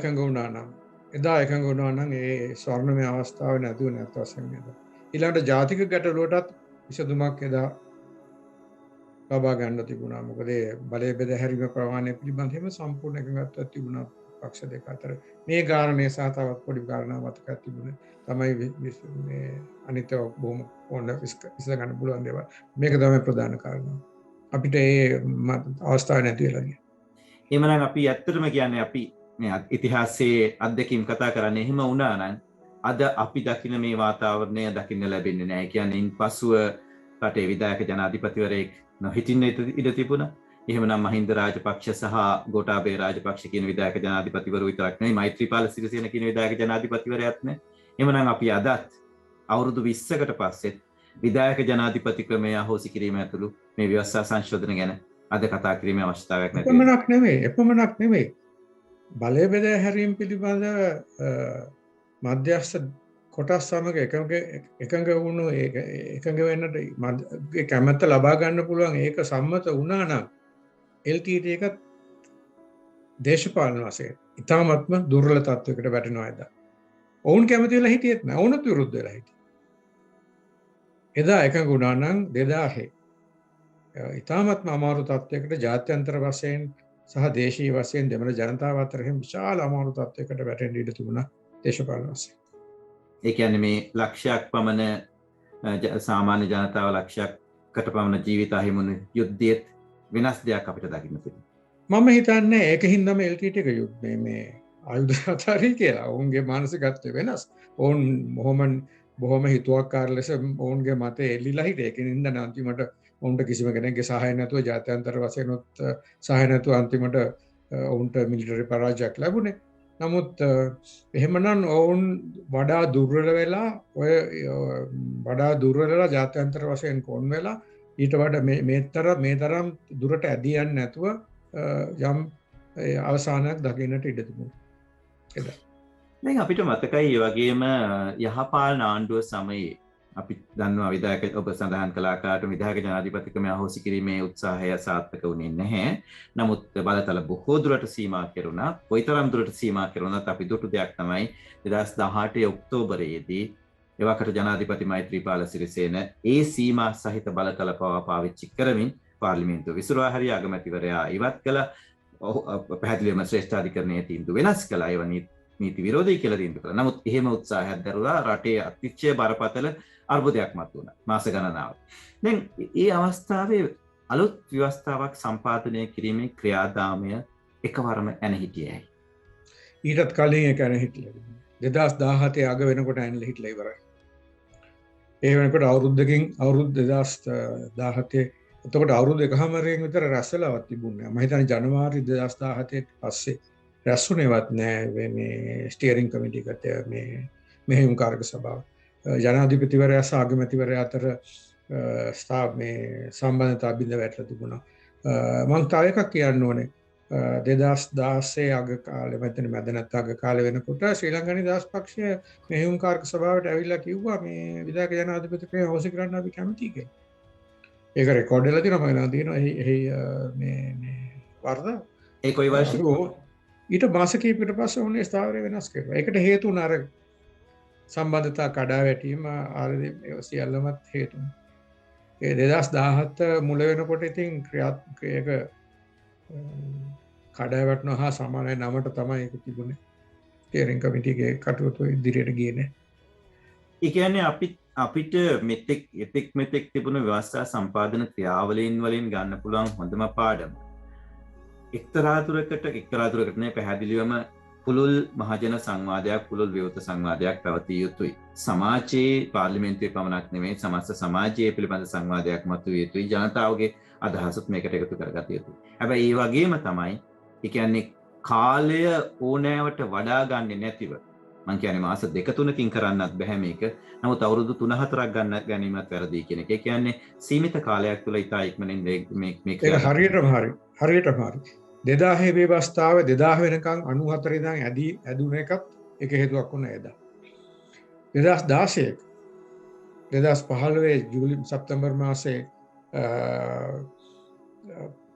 එකඟ වුණා නම් ඒ ස්වර්ණමය අවස්ථාව නැතුව නැත් වශයෙන් නේද. ඊළඟට ජාතික ගැටලුවටත් විසඳුමක් එදා ලබා ගන්න තිබුණා. මොකද බලය බෙදහැරීම ප්‍රමාණය පිළිබඳව සම්පූර්ණ එකඟත්වයක් තිබුණා පක්ෂ දෙක අතර. මේ කාරණේ සහ තවත් පොඩි කාරණා මතකයක් තිබුණේ තමයි මේ අනිත් බොහොම ඕන විශ්ල ගන්න පුළුවන් දේවල්. මේක තමයි ප්‍රධාන කාරණා. අපිට ඒ අවස්ථාව නැති වෙලා ගියා. එහෙමනම් අපි ඇත්තටම කියන්නේ අපි මේ ඉතිහාසයේ අත්දැකීම් කතා කරන්නේ එහෙම වුණා නම් අද අපි දකින මේ වාතාවරණය දකින්න ලැබෙන්නේ නැහැ. කියන්නේ ඉන්පසුව රටේ විධායක ජනාධිපතිවරයෙක් නොහිටින්න ඉඩ තිබුණා. එහෙමනම් මහින්ද රාජපක්ෂ සහ ගෝඨාභය රාජපක්ෂ කියන විධායක ජනාධිපතිවරු විතරක් නෙවෙයි මෛත්‍රීපාල සිරිසේන කියන විධායක ජනාධිපතිවරයාත් නේ. එහෙමනම් අපි අදත් අවුරුදු 20කට පස්සේ විධායක ජනාධිපති ක්‍රමය අහෝසි කිරීම ඇතුළු මේ ව්‍යවස්ථා සංශෝධන ගැන අද කතා කිරීමේ අවශ්‍යතාවයක් නැති. එපමණක් නෙමෙයි. බලය බෙදා හැරීම පිළිබඳව මධ්‍යස්ථ කොටස් සමග එකඟ වුණු එකඟ වෙන්නට කැමැත්ත ලබා ගන්න පුළුවන් ඒක සම්මත වුණා නම් LTT එක දේශපාලන වශයෙන් ඉතාමත්ම දුර්වල තත්වයකට වැටෙනවා එදා. ඔවුන් කැමති වෙලා හිටියෙත් නෑ. ඔවුන්ත් විරුද්ධ වෙලා හිටියේ. එදා එකඟ වුණා නම් 2000 ඉතාමත්ම අමාරු තත්වයකට ජාත්‍යන්තර වශයෙන් සහ දේශීය වශයෙන් දෙමළ ජනතාව අතර හැම විශාල අමාරු තත්වයකට වැටෙන්න ඉඩ තිබුණා දේශපාලන වශයෙන්. ඒ කියන්නේ මේ ලක්ෂයක් පමණ සාමාන්‍ය ජනතාව ලක්ෂයකට පමණ ජීවිත අහිමුණු යුද්ධයේත් වෙනස් දෙයක් අපිට දකින්න පුළුවන්. මම හිතන්නේ ඒකින්දම LTT එක යුද්ධ මේ ආයුධ අතාරී කියලා. ඔවුන්ගේ මානසිකත්වය වෙනස්. ඔවුන් බොහොම හිතුවක්කාර ලෙස ඔවුන්ගේ මතය එල්ලිලා හිටියේ. ඒකින්ද අන්තිමට ඔවුන්ට කිසිම කෙනෙක්ගේ සහාය නැතුව ජාත්‍යන්තර වශයෙන් උත් සහාය නැතුව අන්තිමට ඔවුන්ට මිලිටරි පරාජයක් ලැබුණේ. නමුත් එහෙමනම් ඔවුන් වඩා දුර්වල වෙලා ජාත්‍යන්තර වශයෙන් කොන් වෙලා ඊට වඩා මේ තරම් දුරට ඇදී යන්නේ නැතුව යම් අවසානයක් දකින්නට ඉඩ තිබුණා. දැන් අපිට මතකයි ඒ වගේම යහපාලන ආණ්ඩුව සමයේ අපි දන්නවා විධායක ඔබ සඳහන් කළ ආකාරයට විධායක ජනාධිපතිකම අහෝසි කිරීමේ උත්සාහය සාර්ථක වුණේ නැහැ. නමුත් බලතල බොහෝ දුරට සීමා කෙරුණා. කොයිතරම් දුරට සීමා කෙරුණත් අපි දුටු දෙයක් තමයි 2018 ඔක්තෝබරයේදී එවකට ජනාධිපති මෛත්‍රීපාල සිරිසේන ඒ සීමා සහිත බලතල පවා පාවිච්චි කරමින් පාර්ලිමේන්තුව විසිරුවා හරි අගමැතිවරයා ඉවත් කළ පැහැදිලිවම ශ්‍රේෂ්ඨාධිකරණයේ තීන්දුව වෙනස් කළා. ඒවා නීති විරෝධී කියලා තීන්දුව කළා. නමුත් එහෙම උත්සාහයක් දරුවා රටේ අතිශය බරපතල අර්බුදයක් මතුවුණා මාස ගණනාවක්. දැන් මේ අවස්ථාවේ අලුත් ව්‍යවස්ථාවක් සම්පාදනය කිරීමේ ක්‍රියාදාමය එකවරම ඇන හිටියයි. ඊටත් කලින් එක ඇන හිටල 2017 අග වෙනකොට ඇනල හිටල ඉවරයි. ඒ වෙනකොට අවුරුද්දකින් අවුරුදු 2017 එතකොට අවුරුදු එකහමාරකින් විතර රැස්සලාවත් තිබුණේ. මම හිතන්නේ ජනවාරි 2017 පස්සේ රැස්ුණේවත් නෑ මේ ස්ටියරින් කමිටි එකට මේ මෙහෙයුම්කාරක සභාව. ජනාධිපතිවරයා සහ අගමැතිවරයා අතර මේ සම්බන්ධතා බිඳ වැටලා තිබුණා. මම තව එකක් කියන්න ඕනේ. 2016 අග කාලේ මෙතන මැද නැත්නම් අග කාලේ වෙනකොට ශ්‍රී ලංකා නිදහස් පක්ෂය මෙහෙයුම්කාරක සභාවට ඇවිල්ලා කිව්වා මේ විධායක ජනාධිපතිතුමා හොසි කරන්න අපි කැමතියි කියලා. ඒක රෙකෝඩ් වෙලා තියෙනවා මම තියෙනවා එහි මේ වර්ධ ඒ කොයි වර්ෂයේ ඊට මාස කිහිපයකට පස්සේ උනේ ස්ථාවරය වෙනස් කළා. ඒකට හේතු උන අර සම්බන්ධතා කඩා වැටීම ආරේ සියල්ලමත් හේතු. ඒ 2017 මුල වෙනකොට ඉතින් ක්‍රියාත්මක කඩා වැටෙනවා හා සමානයි නමට තමයි ඒක තිබුණේ. ස්ටියරින් කමිටිගේ කටයුතු ඉදිරියට ගියේ නැහැ. ඒ කියන්නේ අපිට මෙතෙක් තිබුණු ව්‍යවස්ථා සම්පාදන ක්‍රියාවලීන් වලින් ගන්න පුළුවන් හොඳම පාඩම එක්තරා දුරකට නේ පැහැදිලිවම පුළුල් මහජන සංවාදයක් පුළුල් විවෘත සංවාදයක් පැවතිය යුතුයි. සමාජයේ පාර්ලිමේන්තුවේ පමණක් නෙමෙයි සමස්ත සමාජයේ පිළිබඳ සංවාදයක් මතුවිය යුතුයි. ජනතාවගේ අදහසත් මේකට එකතු කරගත යුතුයි. හැබැයි ඒ වගේම තමයි ඒ කියන්නේ කාලය ඕනෑවට වඩා ගන්නේ නැතිව මං කියන්නේ මාස 2-3කින් කරන්නත් බෑ මේක. නමුත් අවුරුදු 3-4ක් ගන්න ගැනීමත් වැරදි කියන එක. ඒ කියන්නේ සීමිත කාලයක් තුළ ඉතා ඉක්මනින් මේක හරියටම හරි. 2000 ව්‍යවස්ථාව 2000 වෙනකන් 94 ඉඳන් ඇදුන එකත් එක හේතුවක් වුණා එදා. 2015 ජූලි සැප්තැම්බර් මාසයේ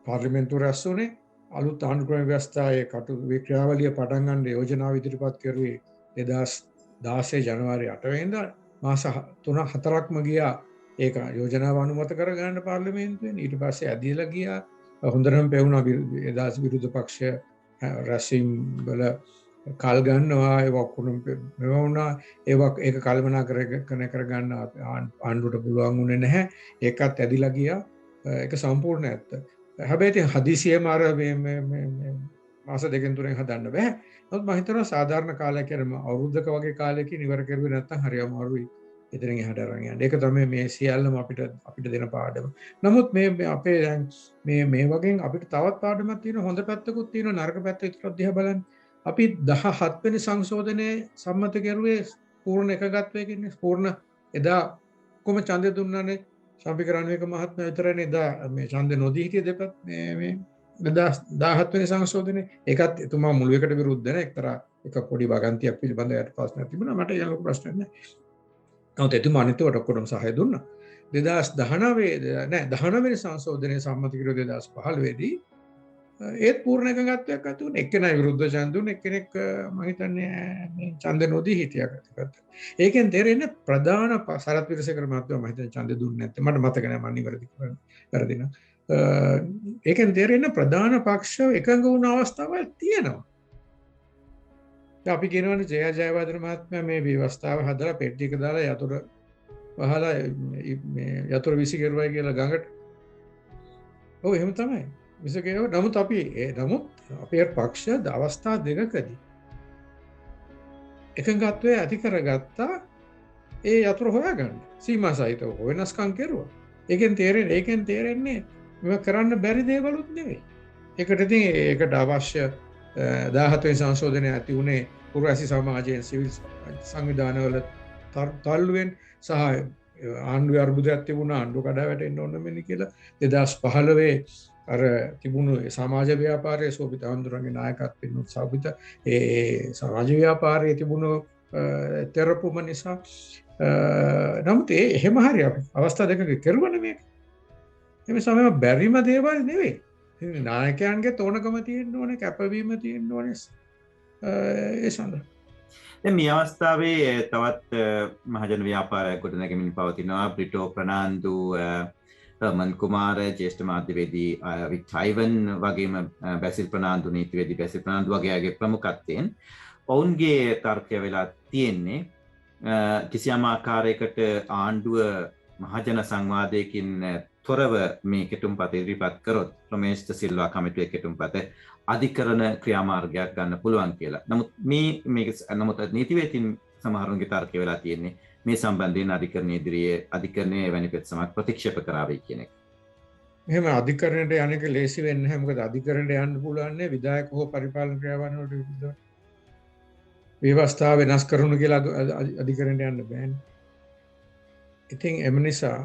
පාර්ලිමේන්තුව රැස් වුණේ අලුත් ආණ්ඩුක්‍රම ව්‍යවස්ථාවේ කටයුතු ක්‍රියාවලිය පටන් ගන්න යෝජනාව ඉදිරිපත් කරුවේ 2016 ජනවාරි 8 වෙනිදා මාස 3-4ක්ම ගියා ඒක යෝජනාව අනුමත කරගන්න පාර්ලිමේන්තුවෙන්. ඊට පස්සේ ඇදීලා ගියා. හොඳටම පෙවුණා එදා විරුද්ධ පක්ෂ රැස්වීම් වල කල් ගන්නවා ඒ ඔක්කොම මෙව වුණා. ඒක කල්පනා කරගන්න ආණ්ඩුවට පුළුවන් වුණේ නැහැ. ඒකත් ඇදිලා ගියා. ඒක සම්පූර්ණ ඇත්ත. හැබැයි ඉතින් හදිසියෙම අර මාස 2-3 හදන්න බෑ. නමුත් මම හිතනවා සාධාරණ කාලයක් කියන්නේ අවුරුද්දක වගේ කාලයකින් ඉවර කරුවේ නැත්නම් හරි අමාරුයි. එතනින් එහාට අරන් යන්න. ඒක තමයි මේ සියල්ලම අපිට දෙන පාඩම. නමුත් මේ අපේ දැන් මේ වගේ අපිට තවත් පාඩමක් තියෙනවා. හොඳ පැත්තකුත් තියෙනවා නරක පැත්ත විතරක් දිහා බලන්න. අපි 17 වෙනි සංශෝධනයේ සම්මත කරුවේ පූර්ණ එකගත්වයකින් පූර්ණ එදා කොහොම ඡන්දය දුන්නානේ සම්පික රණවේක මහත්මයා විතරනේ එදා මේ ඡන්ද නොදී හිටිය දෙපත් මේ 17 වෙනි සංශෝධනයේ ඒකත් එතුමා මුළු එකට විරුද්ධ නැහැ. එක්තරා එක පොඩි වගන්තියක් පිළිබඳව යට ප්‍රශ්නයක් තිබුණා. මට ඒක ලොකු ප්‍රශ්නයක් නැහැ. නමුත් එතුමා අනිතවට ඔක්කොටම සහාය දුන්නා. 19 වෙනි සංශෝධනයේ සම්මත කිරුව 2015 දී ඒත් පූර්ණ එකගත්වයක් ඇති වුණා. එක්කෙනා විරුද්ධ ඡන්ද දුන්න එක්කෙනෙක් මම හිතන්නේ මේ ඡන්ද නොදී හිටියා. ඒකෙන් තේරෙන්නේ ප්‍රධාන සරත් විරසේකර මහත්මයා මම හිතන්නේ ඡන්ද දුන්නේ නැත්තේ. මට මතක නැහැ මම නිවැරදි කරදිනා. ඒකෙන් තේරෙන්නේ ප්‍රධාන පක්ෂ එකඟ වුණ අවස්ථාවල් තියෙනවා. අපි කියනවනේ ජයවර්ධන මහත්මයා මේ ව්‍යවස්ථාව හදලා පෙට්ටියක දාලා යතුරු වහලා මේ යතුරු විසි කරුවයි කියලා ගඟට. ඔව් එහෙම තමයි. විස කෙරුවා. නමුත් අපේ පක්ෂ අවස්ථා දෙකකදී එකඟත්වය ඇති කරගත්තා ඒ යතුරු හොයාගන්න. සීමා සහිතව වෙනස්කම් කෙරුවා. ඒකෙන් තේරෙන්නේ මේක කරන්න බැරි දේවලුත් නෙවෙයි. ඒකට ඉතින් ඒකට අවශ්‍ය 17 වෙනි සංශෝධනය ඇති වුණේ පුරවැසි සමාජයෙන් සිවිල් සංවිධානවල තල්ලුවෙන් සහ ආණ්ඩුවේ අර්බුදයක් තිබුණා ආණ්ඩුව කඩා වැටෙන්න ඕන මෙන්න කියලා 2015 අර තිබුණු සමාජ ව්‍යාපාරයේ සෝබිත අඳුරන්ගේ නායකත්වයෙන් උත්සාහිත ඒ සමාජ ව්‍යාපාරයේ තිබුණු තෙරපුම නිසා නමුත් එහෙම හරි අපි අවස්ථා දෙකක කෙරුවනේ මේක. මේ සමය බැරිම දේවල් නෙවෙයි. නායකයන්ගේ තෝරනකම තියෙන්න ඕනේ කැපවීම තියෙන්න ඕනේ ඒ සඳහා. දැන් මේ අවස්ථාවේ තවත් මහජන ව්‍යාපාරයක් ගොඩනැගෙමින් පවතිනවා. බ්‍රිටෝ ප්‍රනාන්දු මන් කුමාර ජේෂ්ඨ මාධ්‍යවේදී විට්යිවන් වගේම බැසිල් ප්‍රනාන්දු නීතිවේදී බැසිල් ප්‍රනාන්දු වගේ අයගේ ප්‍රමුඛත්වයෙන් ඔවුන්ගේ තර්කය වෙලා තියෙන්නේ කිසියම් ආකාරයකට ආණ්ඩුව මහජන සංවාදයකින් තොරව මේ කෙටුම්පත ඉදිරිපත් කරොත් රමේෂ් ද සිල්වා කමිටුවේ කෙටුම්පත අධිකරණ ක්‍රියාමාර්ගයක් ගන්න පුළුවන් කියලා. නමුත් නමුත් නීතිවේදීන් සමහරුන්ගේ තර්කය වෙලා තියෙන්නේ මේ සම්බන්ධයෙන් අධිකරණ ඉදිරියේ අධිකරණයේ එවැනි පෙත්සමක් ප්‍රතික්ෂේප කරාවයි කියන එක. මෙහෙම අධිකරණයට යන එක ලේසි වෙන්නේ නැහැ. මොකද අධිකරණයට යන්න පුළුවන් නේ විධායක හෝ පරිපාලන ක්‍රියාවන් වලට විරුද්ධව. ව්‍යවස්ථාව වෙනස් කරනු කියලා අධිකරණයට යන්න බෑනේ. ඉතින් එම නිසා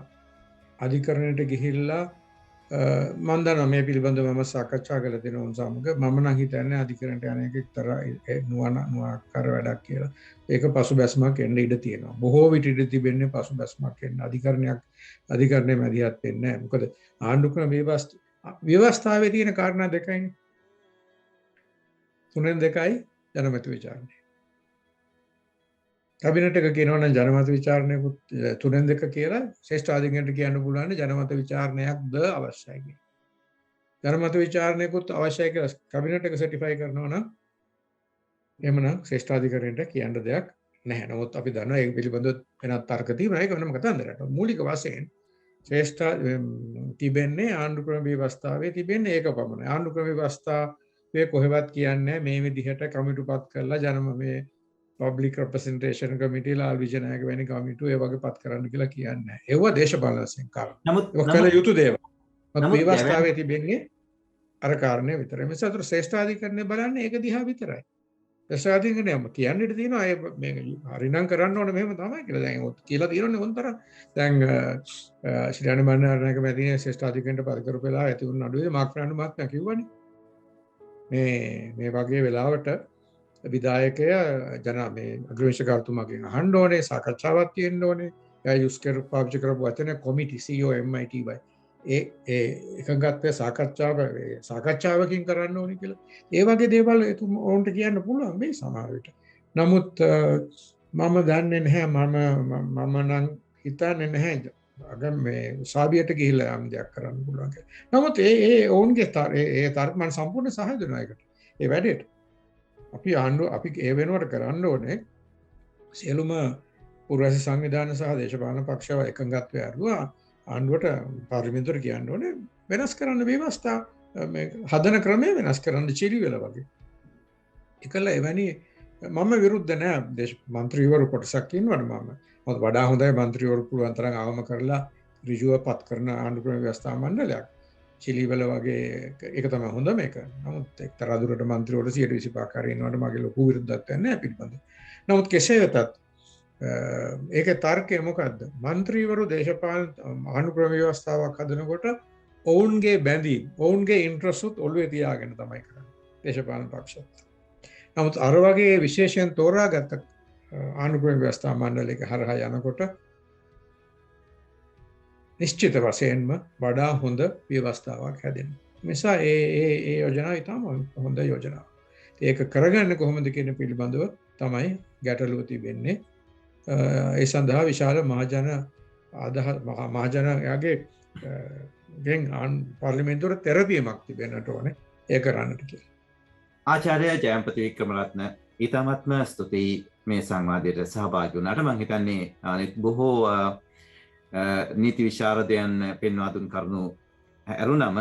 අධිකරණයට ගිහිල්ලා මම දන්නවා මේ පිළිබඳව මම සාකච්ඡා කළ දෙනවා උන් සමග. මම නම් හිතන්නේ අධිකරණයට යන එක එක්තරා නුවණකාර වැඩක් කියලා. ඒක පසුබැස්මක් එන්න ඉඩ තියෙනවා. බොහෝ විට ඉඩ තිබෙන්නේ පසුබැස්මක් එන්න. අධිකරණයේ මැදිහත් වෙන්නේ නැහැ. මොකද ආණ්ඩුක්‍රම ව්‍යවස්ථාවේ තියෙන කාරණා දෙකයිනේ. 3-2යි ජනමත විචාරණය. කැබිනට් එක කියනවා නම් ජනමත විචාරණයකුත් 3-2 කියලා ශ්‍රේෂ්ඨ අධිකරණයට කියන්න පුළුවන් ජනමත විචාරණයක්ද අවශ්‍යයි කියලා. ජනමත විචාරණයකුත් අවශ්‍යයි කියලා කැබිනට් එක සර්ටිෆයි කරනවා නම් එහෙමනම් ශ්‍රේෂ්ඨ අධිකරණයට කියන්න දෙයක් නැහැ. නමුත් අපි දන්නවා ඒක පිළිබඳව වෙනත් තර්ක තියෙනවා. ඒක වෙනම කතන්දරයක්. මූලික වශයෙන් ශ්‍රේෂ්ඨ තිබෙන්නේ ආණ්ඩුක්‍රම ව්‍යවස්ථාවේ තිබෙන්නේ ඒක පමණයි. ආණ්ඩුක්‍රම ව්‍යවස්ථාවේ කොහෙවත් කියන්නේ මේ විදිහට කමිටුපත් කරලා මේ පබ්ලික් රෙප්‍රසන්ටේෂන් කමිටුව ලාල් විජයනායක වැනි කමිටුව ඒ වගේ පත් කරන්න කියලා කියන්නේ නැහැ. ඒව දේශපාලන වශයෙන් කාරණා. ඒක කළ යුතු දේවල්. නමුත් ව්‍යවස්ථාවේ තිබෙන්නේ අර කාරණේ විතරයි. මේ සතර ශ්‍රේෂ්ඨාධිකරණය බලන්නේ ඒක දිහා විතරයි. ශ්‍රේෂ්ඨාධිකරණය කියන්න ඉඩ තියෙනවා අය මේක හරිනම් කරන්න ඕනේ මෙහෙම තමයි කියලා. දැන් කියලා තියෙනවනේ මොන්තරම්. දැන් ශ්‍රීරාණි බණ්ඩාරනායක මැදිනේ ශ්‍රේෂ්ඨාධිකරණයට පත් කරපු වෙලාව ඇති වුණ නඩුවේ මාක් ෆර්නෑන්ඩෝ මහත්මයා කිව්වනේ. මේ වගේ වෙලාවට විධායකය මේ අග්‍රවේශකතුමාගෙන් අහන්න ඕනේ, සාකච්ඡාවක් තියෙන්න ඕනේ. එයා යුස් කරපු පාවිච්චි කරපු වචනේ කොමිටි COMITY. ඒ එකඟත්වය සාකච්ඡාවකින් කරන්න ඕනේ කියලා. ඒ වගේ දේවල් ඔවුන්ට කියන්න පුළුවන් මේ සමහර විට. නමුත් මම දන්නේ නැහැ මම නම් හිතන්නේ නැහැ මේ උසාවියට ගිහිල්ලා යම් දෙයක් කරන්න පුළුවන් කියලා. නමුත් ඒ ඔවුන්ගේ ඒ තර්ක මම සම්පූර්ණ සහාය දෙනවා ඒකට. ඒ වැඩේට. අපි ඒ වෙනුවට කරන්න ඕනේ සියලුම පුරවැසි සංවිධාන සහ දේශපාලන පක්ෂව එකඟත්වය අරලා ආණ්ඩුවට පාර්ලිමේන්තුවට කියන්න ඕනේ වෙනස් කරන්න ව්‍යවස්ථා හදන ක්‍රමය වෙනස් කරන්න චිලි වෙලා වගේ. ඒකල එවැනි මම විරුද්ධ නෑ මන්ත්‍රීවරු කොටසක් ඉන්නවනේ මම. මොකද වඩා හොඳයි මන්ත්‍රීවරු පුළුවන් තරම් අවම කරලා ඍජුව පත් කරන ආණ්ඩුක්‍රම ව්‍යවස්ථා මණ්ඩලයක්. චිලි වල වගේ ඒක තමයි හොඳම එක. නමුත් එක්තරා දුරට මන්ත්‍රීවරු 125ක් හරි ඉන්නවට මගේ ලොකු විරුද්ධත්වයක් නෑ පිළිබඳ. නමුත් කෙසේ වෙතත් ඒකේ තර්කය මොකද්ද? මන්ත්‍රීවරු දේශපාලන ආණ්ඩුක්‍රම ව්‍යවස්ථාවක් හදනකොට ඔවුන්ගේ බැඳීම්, ඔවුන්ගේ ඉන්ට්‍රස්ට් උත් ඔළුවේ තියාගෙන තමයි කරන්නේ. දේශපාලන පක්ෂත්. නමුත් අර වගේ විශේෂයෙන් තෝරාගත්ත ආණ්ඩුක්‍රම ව්‍යවස්ථා මණ්ඩලයක හරහා යනකොට නිශ්චිත වශයෙන්ම වඩා හොඳ ව්‍යවස්ථාවක් හැදෙනවා. නිසා ඒ යෝජනාව ඉතාම හොඳ යෝජනාවක්. ඒක කරගන්න කොහොමද කියන පිළිබඳව තමයි ගැටලුව තිබෙන්නේ. ඒ සඳහා විශාල මහජනයාගේ ගෙන් පාර්ලිමේන්තුවට තෙරපීමක් තිබෙන්නට ඕනේ ඒ කරන්නට කියලා. ආචාර්ය ජයම්පති වික්‍රමරත්න ඊටමත්ම ස්තුතියි මේ සංවාදයට සහභාගී වුණාට. මම හිතන්නේ අනිත් බොහෝ නීති විශාරදයන් පෙන්වා දුන් කරුණු ඇරුණම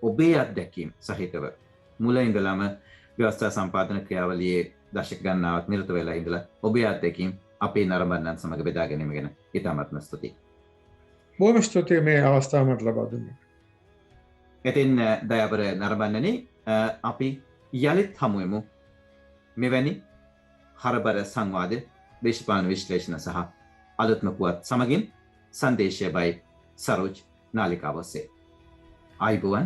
ඔබේ අත්දැකීම් සහිතව මුල ඉඳලම ව්‍යවස්ථා සම්පාදන ක්‍රියාවලියේ දශක ගණනාවක් නිරත වෙලා ඉඳලා ඔබේ අත්දැකීම් අපේ නරඹන්නන් සමග බෙදා ගැනීම ගැන ඉතාමත්ම ස්තුතියි. බොහොම ස්තුතියි මේ අවස්ථාව මට ලබා දුන්නාට. ඉතින් දයාබර නරඹන්නනි අපි යලිත් හමුවෙමු මෙවැනි හරබර සංවාද දේශපාලන විශ්ලේෂණ සහ අලුත්ම පුවත් සමගින්. संदेश बाय सरोज नालिका वसे आयुबोवन